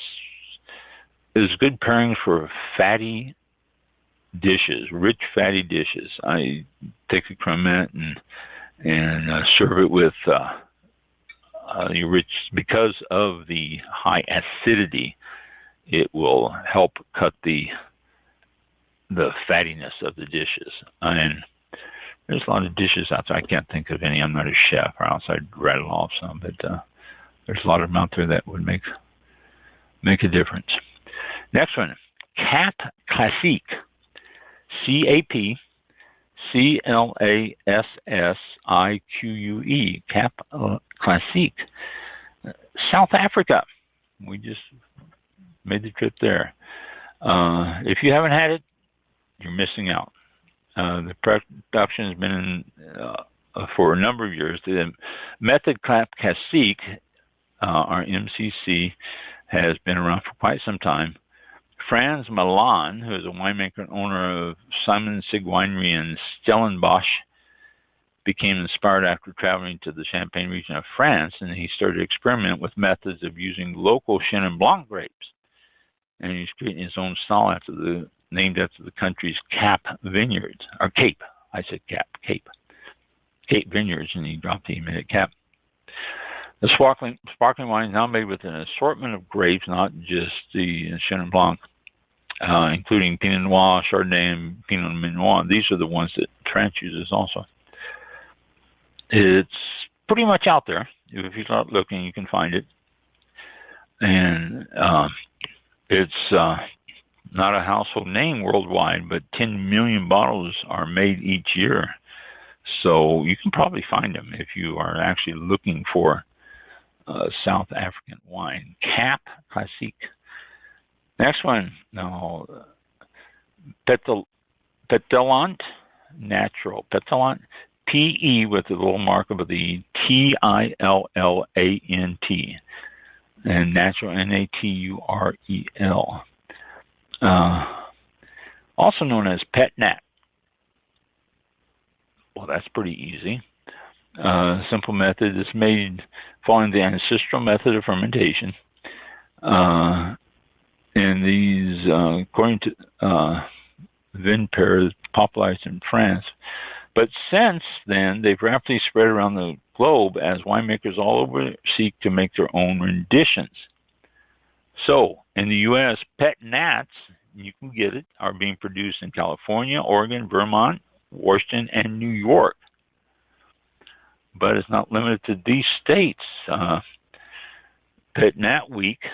Speaker 1: is good pairing for fatty dishes, rich fatty dishes. I take a Cremant and serve it with your rich, because of the high acidity. It will help cut the fattiness of the dishes. And there's a lot of dishes out there. I can't think of any. I'm not a chef, or else I'd rattle off some. But there's a lot of them out there that would make a difference. Next one, Cap Classique. CAPCLASSIQUE. Cap Classique. South Africa. We just made the trip there. If you haven't had it, you're missing out. The production has been for a number of years. The method Classique, or MCC, has been around for quite some time. Franz Milan, who is a winemaker and owner of Simon Sig Winery in Stellenbosch, became inspired after traveling to the Champagne region of France, and he started to experiment with methods of using local Chenin Blanc grapes. And he's creating his own style named after the country's Cape vineyards, or Cape. I said Cape vineyards, and he dropped the made it Cape. The sparkling wine is now made with an assortment of grapes, not just the Chenin Blanc, including Pinot Noir, Chardonnay, and Pinot Meunier. These are the ones that Trans uses also. It's pretty much out there. If you start looking, you can find it. And it's not a household name worldwide, but 10 million bottles are made each year. So you can probably find them if you are actually looking for South African wine. Cap Classique. Next one, no, Pétillant Natural. Pétillant, P-E with a little mark of the Tillant, and natural, N-A-T-U-R-E-L. Also known as Pet Nat. Well, that's pretty easy. Simple method is made following the ancestral method of fermentation. And these, according to vin pairs, popularized in France. But since then, they've rapidly spread around the globe as winemakers all over seek to make their own renditions. So, in the U.S., Pet Nats, you can get it, are being produced in California, Oregon, Vermont, Washington, and New York. But it's not limited to these states. Pet Nat Week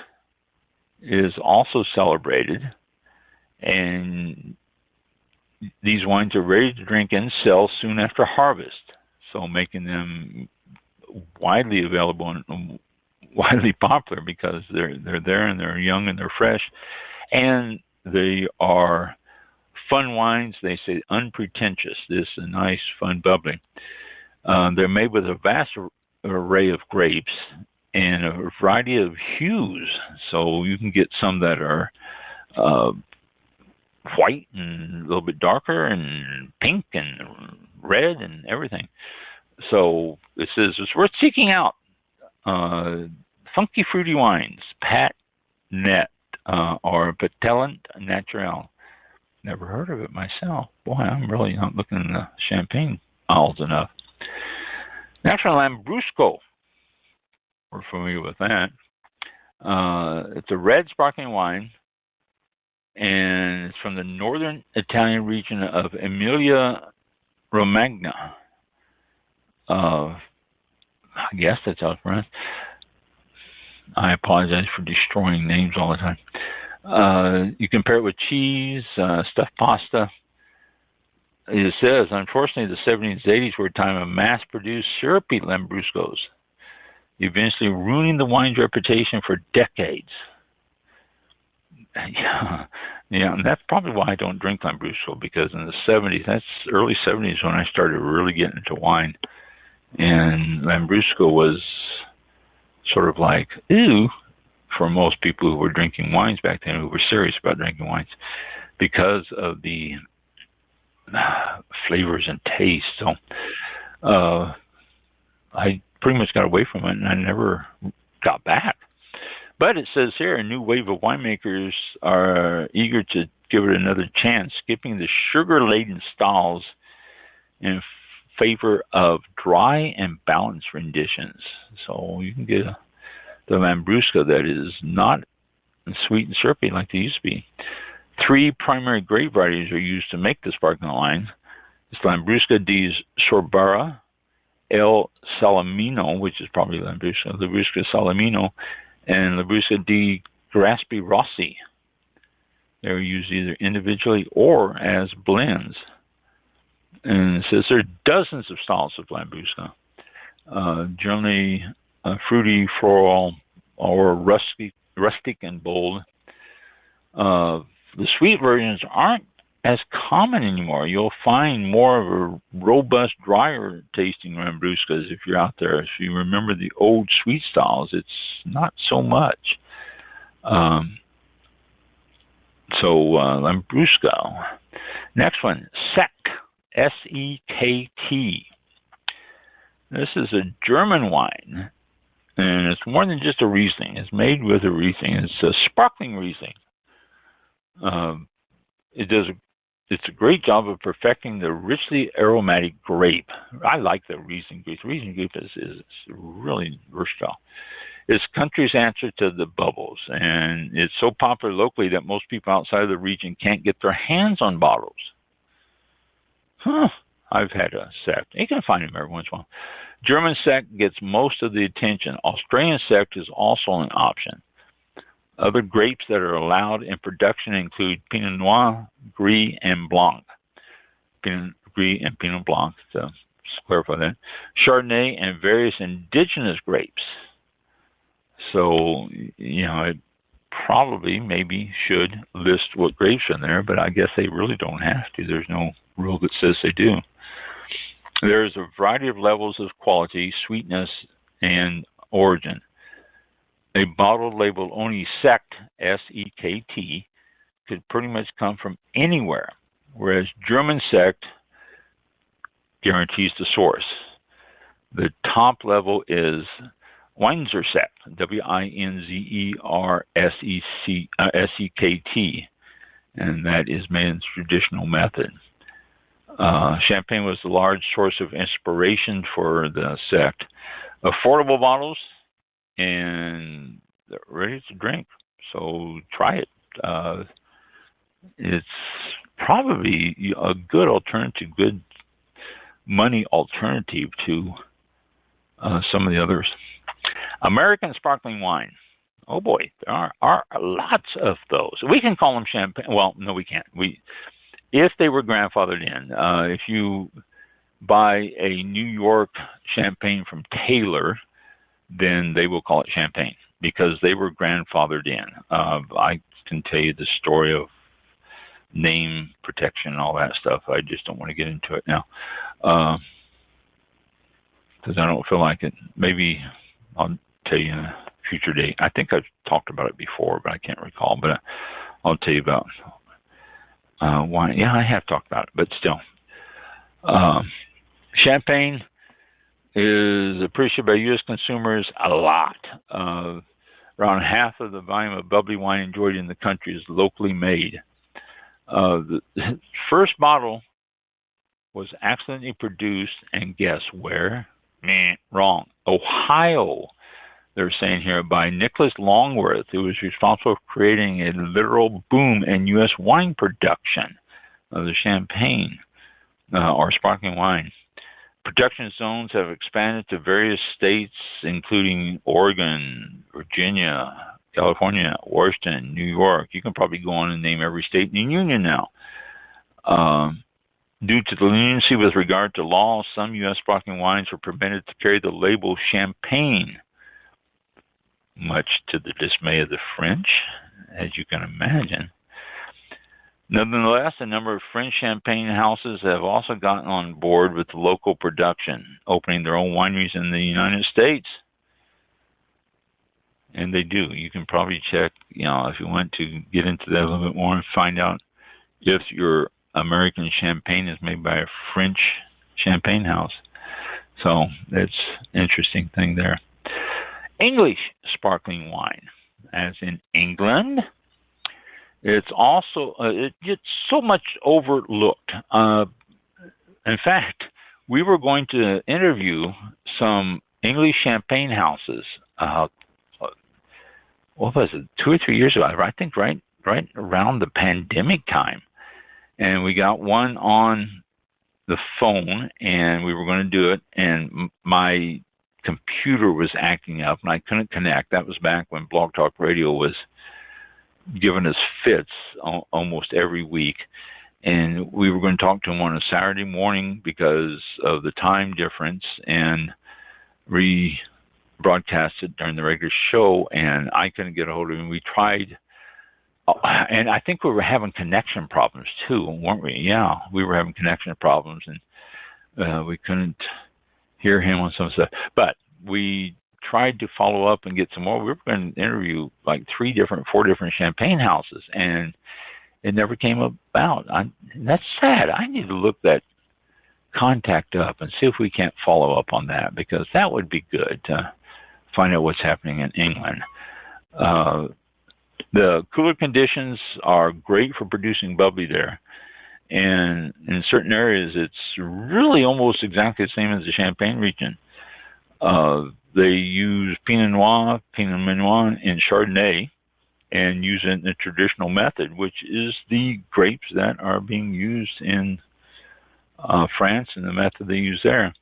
Speaker 1: is also celebrated, and these wines are ready to drink and sell soon after harvest, so making them widely available and widely popular because they're there and they're young and they're fresh, and they are fun wines. They say unpretentious. This is a nice, fun, bubbly. They're made with a vast array of grapes and a variety of hues, so you can get some that are white and a little bit darker and pink and red and everything. So it says it's worth seeking out. Funky fruity wines, Pat Net, or Pétillant Natural. Never heard of it myself. Boy, I'm really not looking in the champagne aisles enough. Natural Lambrusco. We're familiar with that. It's a red sparkling wine, and it's from the northern Italian region of Emilia-Romagna. I guess that's how it's pronounced. I apologize for destroying names all the time. You can pair it with cheese, stuffed pasta. It says, unfortunately, the 70s and 80s were a time of mass-produced syrupy Lambruscos, eventually ruining the wine's reputation for decades. Yeah, and that's probably why I don't drink Lambrusco, because in the 70s, that's early 70s when I started really getting into wine. And Lambrusco was sort of like, ew, for most people who were drinking wines back then, who were serious about drinking wines, because of the flavors and taste. So I pretty much got away from it, and I never got back. But it says here, a new wave of winemakers are eager to give it another chance, skipping the sugar-laden styles in favor of dry and balanced renditions. So you can get the Lambrusco that is not sweet and syrupy like they used to be. 3 primary grape varieties are used to make the sparkling wine. It's Lambrusco di Sorbara, El Salamino, which is probably Lambrusco Salamino, and Lambrusco di Graspi Rossi. They're used either individually or as blends. And it says there are dozens of styles of Lambrusco, generally fruity, floral, or rustic and bold. The sweet versions aren't as common anymore. You'll find more of a robust, drier tasting Lambruscas if you're out there. If you remember the old sweet styles, it's not so much. Lambrusco. Next one, Sekt, S-E-K-T. This is a German wine, and it's more than just a Riesling. It's made with a Riesling. It's a sparkling Riesling. It's a great job of perfecting the richly aromatic grape. I like the Riesling grape. The Riesling grape is really versatile. It's country's answer to the bubbles, and it's so popular locally that most people outside of the region can't get their hands on bottles. I've had a Sekt. You can find them every once in a while. German Sekt gets most of the attention. Australian Sekt is also an option. Other grapes that are allowed in production include Pinot Noir, Gris, and Blanc. Pinot Gris and Pinot Blanc, so just clarify that. Chardonnay and various indigenous grapes. So, it probably maybe should list what grapes are in there, but I guess they really don't have to. There's no rule that says they do. There's a variety of levels of quality, sweetness, and origin. A bottle labeled only Sekt, S-E-K-T, could pretty much come from anywhere, whereas German Sekt guarantees the source. The top level is Winzer Sekt, W-I-N-Z-E-R-S-E-K-T, and that is made in the traditional method. Champagne was the large source of inspiration for the Sekt. Affordable bottles, and they're ready to drink. So try it. It's probably a good alternative, good money alternative to some of the others. American sparkling wine. Oh boy, there are lots of those. We can call them champagne. Well, no, we can't. If they were grandfathered in, if you buy a New York champagne from Taylor, then they will call it champagne because they were grandfathered in. I can tell you the story of name protection and all that stuff. I just don't want to get into it now because I don't feel like it. Maybe I'll tell you in a future date. I think I've talked about it before, but I can't recall. But I'll tell you about wine. Yeah, I have talked about it, but still. Champagne is appreciated by U.S. consumers a lot. Around half of the volume of bubbly wine enjoyed in the country is locally made. The first bottle was accidentally produced, and guess where? Wrong. Ohio, they're saying here, by Nicholas Longworth, who was responsible for creating a literal boom in U.S. wine production of the champagne or sparkling wine. Production zones have expanded to various states, including Oregon, Virginia, California, Washington, New York. You can probably go on and name every state in the union now. Due to the leniency with regard to law, some U.S. sparkling wines were permitted to carry the label champagne, much to the dismay of the French, as you can imagine. Nonetheless, a number of French champagne houses have also gotten on board with the local production, opening their own wineries in the United States. And they do. You can probably check, if you want to get into that a little bit more and find out if your American champagne is made by a French champagne house. So that's an interesting thing there. English sparkling wine, as in England. It's also, it gets so much overlooked. In fact, we were going to interview some English champagne houses, what was it, 2 or 3 years ago? I think right around the pandemic time. And we got one on the phone, and we were going to do it, and my computer was acting up, and I couldn't connect. That was back when Blog Talk Radio was giving us fits almost every week. And we were going to talk to him on a Saturday morning because of the time difference and rebroadcast it during the regular show, and I couldn't get a hold of him. We tried And I think we were having connection problems too, weren't we? Yeah, we were having connection problems, and we couldn't hear him on some stuff. But we tried to follow up and get some more. We were going to interview like 4 different champagne houses, and it never came about. That's sad. I need to look that contact up and see if we can't follow up on that, because that would be good to find out what's happening in England. The cooler conditions are great for producing bubbly there. And in certain areas, it's really almost exactly the same as the Champagne region. They use Pinot Noir in Chardonnay, and use it in the traditional method, which is the grapes that are being used in France and the method they use there.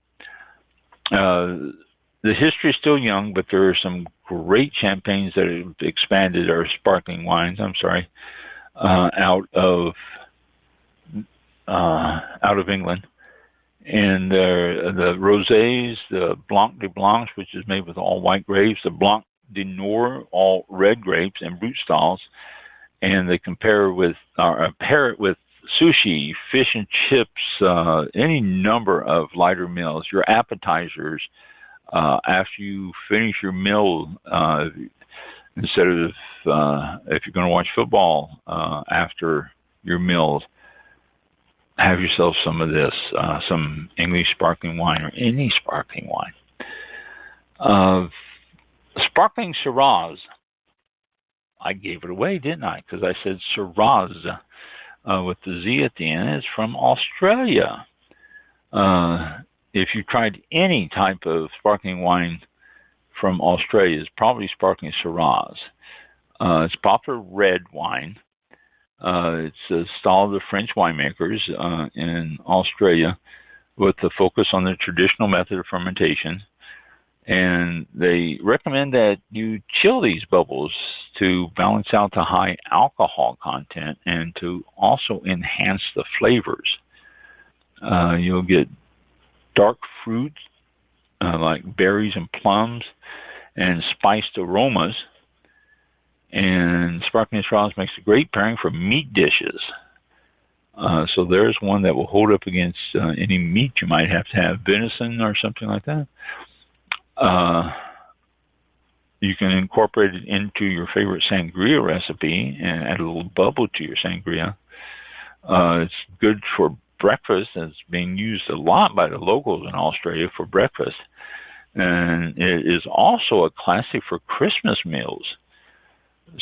Speaker 1: The history is still young, but there are some great champagnes that have expanded, or sparkling wines, out of England. And the rosés, the Blanc de Blancs, which is made with all white grapes, the Blanc de Noir, all red grapes and brut styles, and they pair it with sushi, fish and chips, any number of lighter meals, your appetizers. After you finish your meal, instead of if you're going to watch football after your meals, have yourself some of this, some English sparkling wine, or any sparkling wine. Sparkling Shiraz. I gave it away, didn't I? Because I said Shiraz with the Z at the end. It's from Australia. If you tried any type of sparkling wine from Australia, it's probably sparkling Shiraz. It's popular red wine. It's a style of the French winemakers in Australia, with the focus on the traditional method of fermentation. And they recommend that you chill these bubbles to balance out the high alcohol content and to also enhance the flavors. You'll get dark fruits like berries and plums, and spiced aromas. And sparkling Shiraz makes a great pairing for meat dishes. So there's one that will hold up against any meat you might have to have, venison or something like that. You can incorporate it into your favorite sangria recipe and add a little bubble to your sangria. It's good for breakfast, and it's being used a lot by the locals in Australia for breakfast. And it is also a classic for Christmas meals.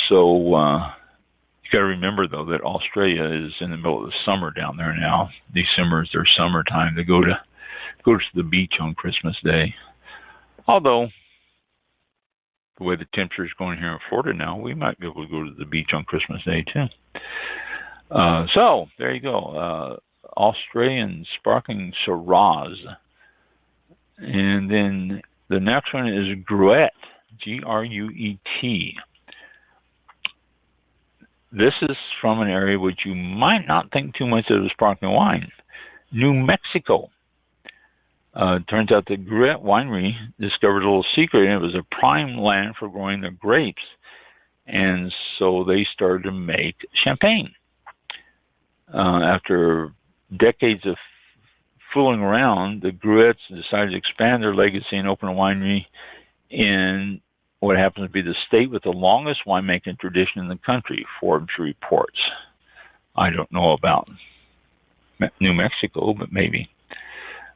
Speaker 1: So you got to remember, though, that Australia is in the middle of the summer down there now. December is their summertime. They go to the beach on Christmas Day. Although, the way the temperature is going here in Florida now, we might be able to go to the beach on Christmas Day, too. So, there you go. Australian sparkling Shiraz. And then the next one is Gruet, Gruet. This is from an area which you might not think too much of as sparkling wine, New Mexico. Turns out the Gruet winery discovered a little secret, and it was a prime land for growing their grapes. And so they started to make champagne. After decades of fooling around, the Gruets decided to expand their legacy and open a winery in what happens to be the state with the longest winemaking tradition in the country, Forbes reports. I don't know about New Mexico, but maybe.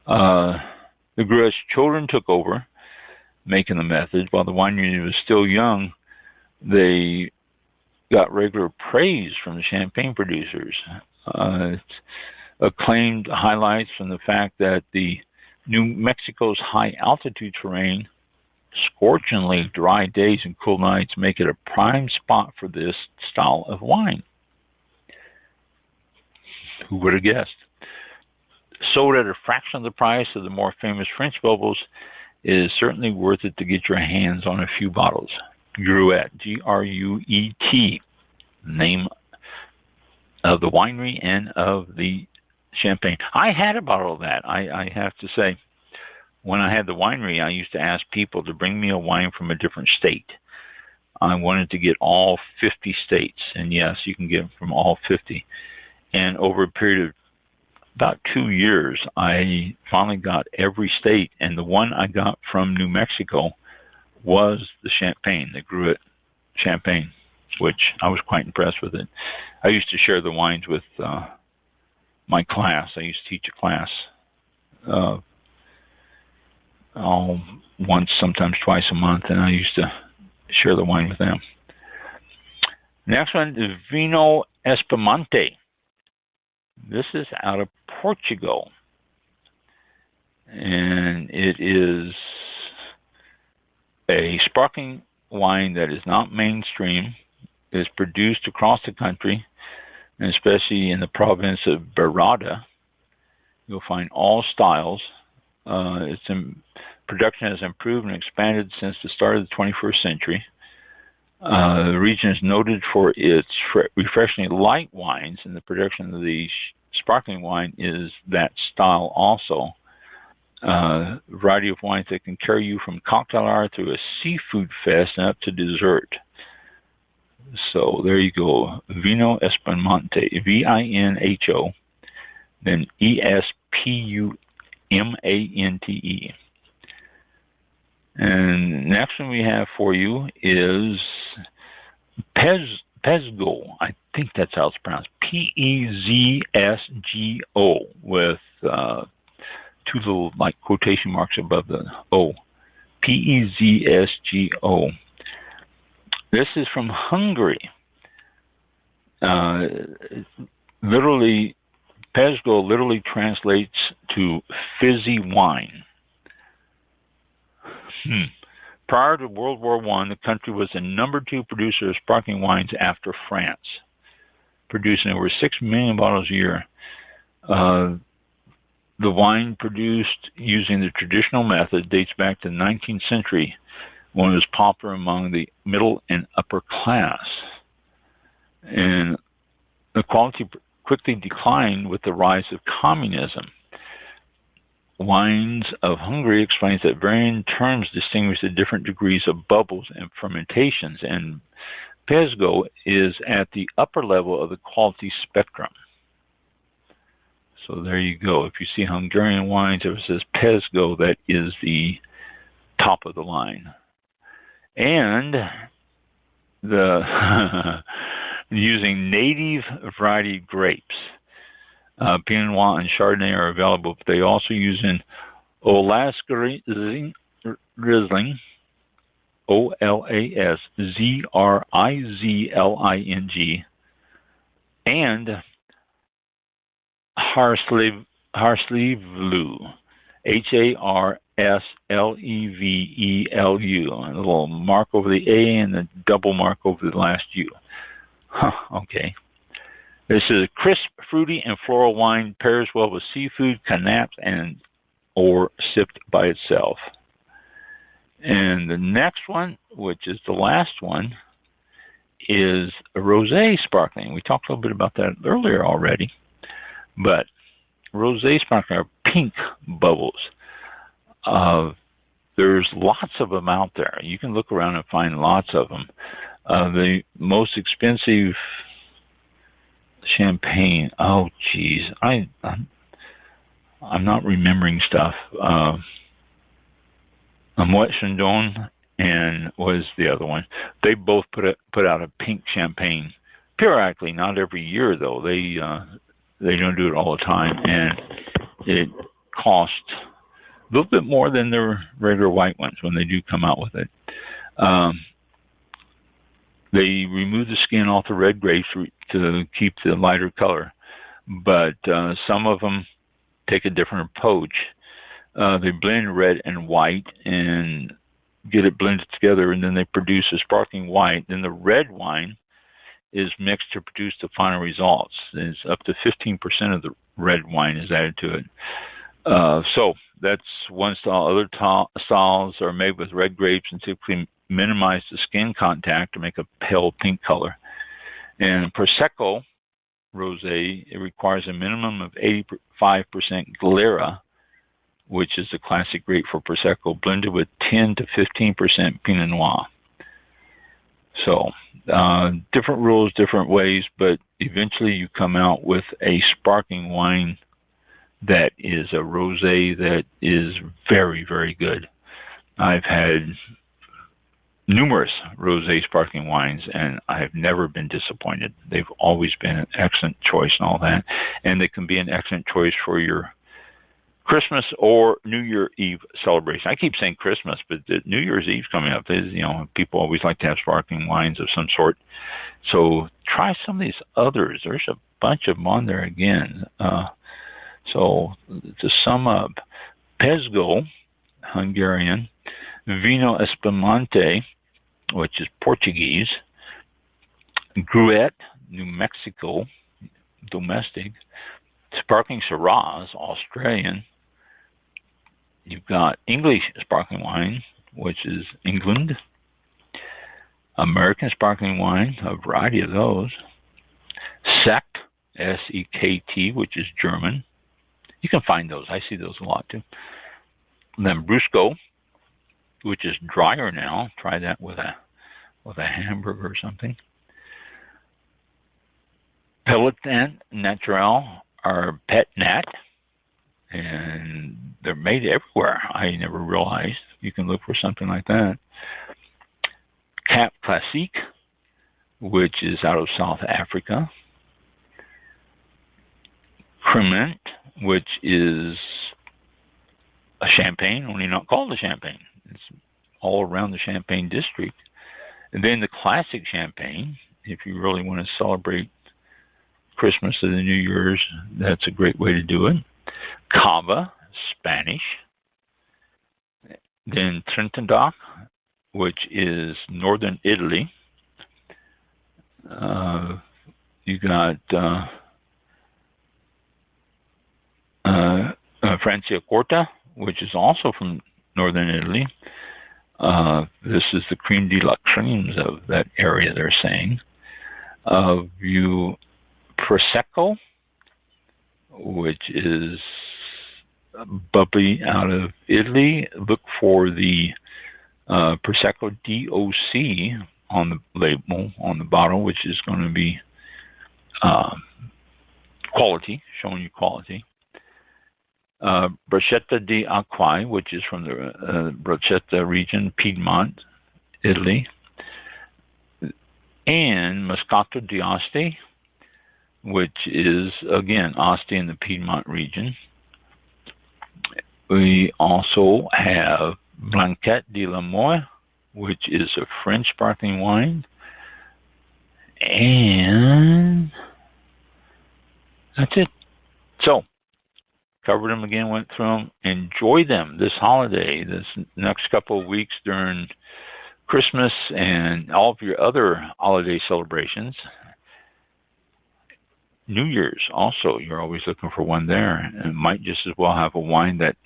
Speaker 1: The Gruet's children took over making the methods. While the winery was still young, they got regular praise from the champagne producers. It's acclaimed highlights from the fact that the New Mexico's high altitude terrain, scorchingly dry days and cool nights make it a prime spot for this style of wine. Who would have guessed? Sold at a fraction of the price of the more famous French bubbles, it is certainly worth it to get your hands on a few bottles. Gruet, Gruet, name of the winery and of the champagne. I had a bottle of that, I have to say. When I had the winery, I used to ask people to bring me a wine from a different state. I wanted to get all 50 states, and yes, you can get them from all 50. And over a period of about 2 years, I finally got every state, and the one I got from New Mexico was the Champagne. They grew it Champagne, which I was quite impressed with it. I used to share the wines with my class. I used to teach a class once, sometimes twice a month, and I used to share the wine with them. Next one is Vinho Espumante. This is out of Portugal, and it is a sparkling wine that is not mainstream. It's produced across the country, and especially in the province of Beirada. You'll find all styles. Production has improved and expanded since the start of the 21st century. The region is noted for its refreshingly light wines, and the production of the sparkling wine is that style also. Variety of wines that can carry you from cocktail hour through a seafood fest and up to dessert. So there you go. Vinho Espumante, Vinho, then Espumante. And next one we have for you is Pezgo. I think that's how it's pronounced. Pezsgo, with two little like quotation marks above the O. Pezsgo. This is from Hungary. Literally, Pezgo literally translates to fizzy wine. Prior to World War I, the country was the number 2 producer of sparkling wines after France, producing over 6 million bottles a year. The wine produced using the traditional method dates back to the 19th century, when it was popular among the middle and upper class. And the quality quickly declined with the rise of communism. Wines of Hungary explains that varying terms distinguish the different degrees of bubbles and fermentations, and Pezgo is at the upper level of the quality spectrum. So there you go. If you see Hungarian wines, if it says Pezgo, that is the top of the line. And the using native variety grapes. Pinot Noir and Chardonnay are available, but they also use in Olasgring, Olaszrizling, and Harslevlu, Harslevelu, a little mark over the A and a double mark over the last U. Okay. This is a crisp, fruity, and floral wine, pairs well with seafood, canapes, or sipped by itself. And the next one, which is the last one, is a rosé sparkling. We talked a little bit about that earlier already, but rosé sparkling are pink bubbles. There's lots of them out there. You can look around and find lots of them. The most expensive champagne. Oh, geez, I'm not remembering stuff. Moet Chandon and what is the other one? They both put out a pink champagne periodically, not every year though. They don't do it all the time, and it costs a little bit more than their regular white ones when they do come out with it. They remove the skin off the red grapes to keep the lighter color, but some of them take a different approach. They blend red and white and get it blended together, and then they produce a sparkling white. Then the red wine is mixed to produce the final results. It's up to 15% of the red wine is added to it. So that's one style. Other styles are made with red grapes and typically minimize the skin contact to make a pale pink color. And Prosecco Rosé, it requires a minimum of 85% Glera, which is the classic grape for Prosecco, blended with 10 to 15% Pinot Noir. So different rules, different ways, but eventually you come out with a sparkling wine that is a rosé that is very, very good. I've had numerous rosé sparkling wines, and I have never been disappointed. They've always been an excellent choice and all that, and they can be an excellent choice for your Christmas or New Year Eve celebration. I keep saying Christmas, but New Year's Eve's coming up. People always like to have sparkling wines of some sort. So try some of these others. There's a bunch of them on there again. So to sum up, Pesgo, Hungarian, Vino Espumante, which is Portuguese, Gruet, New Mexico, domestic, Sparkling Shiraz, Australian. You've got English sparkling wine, which is England, American sparkling wine, a variety of those, Sekt, S-E-K-T, which is German. You can find those. I see those a lot too. Lambrusco, which is drier now. Try that with a hamburger or something. Peloton Natural are Pet Nat, and they're made everywhere. I never realized you can look for something like that. Cap Classique, which is out of South Africa. Cremant, which is a champagne, only not called a champagne. It's all around the Champagne district. And then the classic champagne, if you really want to celebrate Christmas or the New Year's, that's a great way to do it. Cava, Spanish. Then Trentendoc, which is northern Italy. You got Franciacorta, which is also from northern Italy. This is the creme de la cremes of that area, they're saying. Prosecco, which is bubbly out of Italy. Look for the Prosecco DOC on the label, on the bottle, which is going to be quality, showing you quality. Bruschetta di Acqui, which is from the Bruschetta region, Piedmont, Italy. And Moscato d'Asti, which is, again, Asti in the Piedmont region. We also have Blanquette de la Moye, which is a French sparkling wine. And that's it. So, covered them again, went through them. Enjoy them this holiday, this next couple of weeks during Christmas and all of your other holiday celebrations. New Year's also, you're always looking for one there. And might just as well have a wine that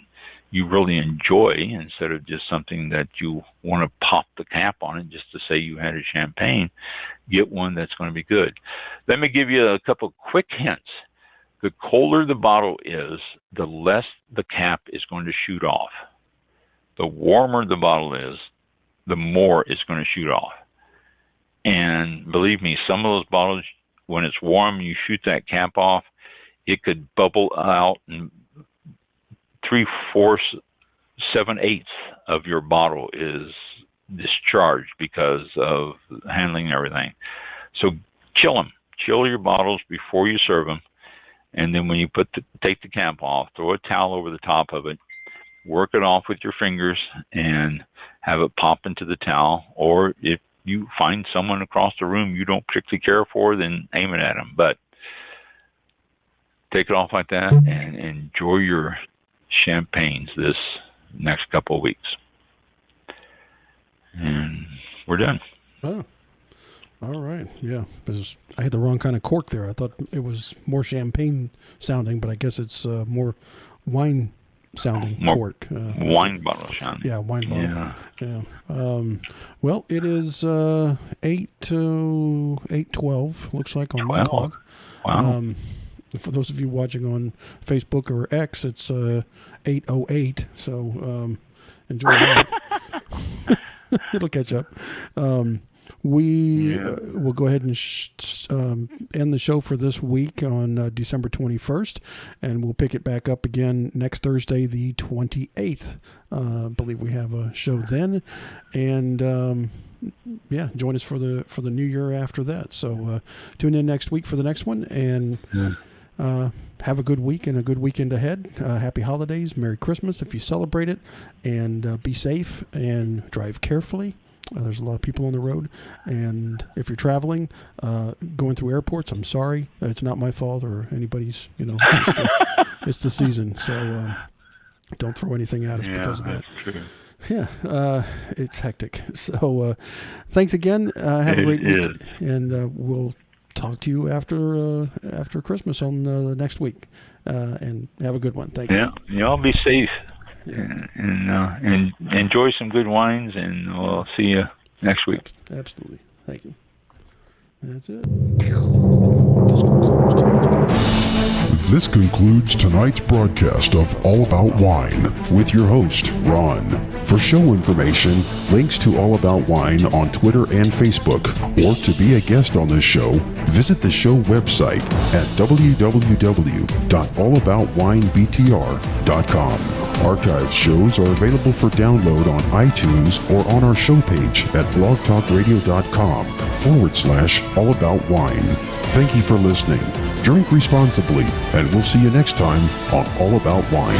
Speaker 1: you really enjoy instead of just something that you want to pop the cap on it just to say you had a champagne. Get one that's going to be good. Let me give you a couple quick hints. The colder the bottle is, the less the cap is going to shoot off. The warmer the bottle is, the more it's going to shoot off. And believe me, some of those bottles, when it's warm, you shoot that cap off, it could bubble out, and 3/4, 7/8 of your bottle is discharged because of handling and everything. So chill them. Chill your bottles before you serve them. And then when you take the cap off, throw a towel over the top of it, work it off with your fingers, and have it pop into the towel. Or if you find someone across the room you don't particularly care for, then aim it at them. But take it off like that and enjoy your champagnes this next couple of weeks. And we're done.
Speaker 2: Oh, all right. Yeah, because I had the wrong kind of cork there. I thought it was more champagne sounding, but I guess it's more wine sounding cork.
Speaker 1: Wine bottle sounding.
Speaker 2: Yeah, wine bottle. Yeah. Well, it is 8:12. Looks like on my clock.
Speaker 1: Wow.
Speaker 2: For those of you watching on Facebook or X, it's 8:08. So enjoy that. It'll catch up. We'll go ahead and end the show for this week on December 21st, and we'll pick it back up again next Thursday, the 28th. I believe we have a show then, and join us for the new year after that. So tune in next week for the next one, and have a good week and a good weekend ahead. Happy holidays, Merry Christmas if you celebrate it, and be safe and drive carefully. There's a lot of people on the road, and if you're traveling, going through airports, I'm sorry. It's not my fault or anybody's, it's the season. So don't throw anything at us because of that.
Speaker 1: True.
Speaker 2: Yeah, it's hectic. So thanks again. Have a great week, and we'll talk to you after Christmas on the next week. And have a good one. Thank you.
Speaker 1: Yeah, y'all be safe. Yeah. And enjoy some good wines, and we'll see you next week.
Speaker 2: Absolutely. Thank you. That's it.
Speaker 4: This concludes tonight's broadcast of All About Wine with your host, Ron. For show information, links to All About Wine on Twitter and Facebook, or to be a guest on this show, visit the show website at www.allaboutwinebtr.com. Archived shows are available for download on iTunes or on our show page at blogtalkradio.com/allaboutwine. Thank you for listening. Drink responsibly, and we'll see you next time on All About Wine.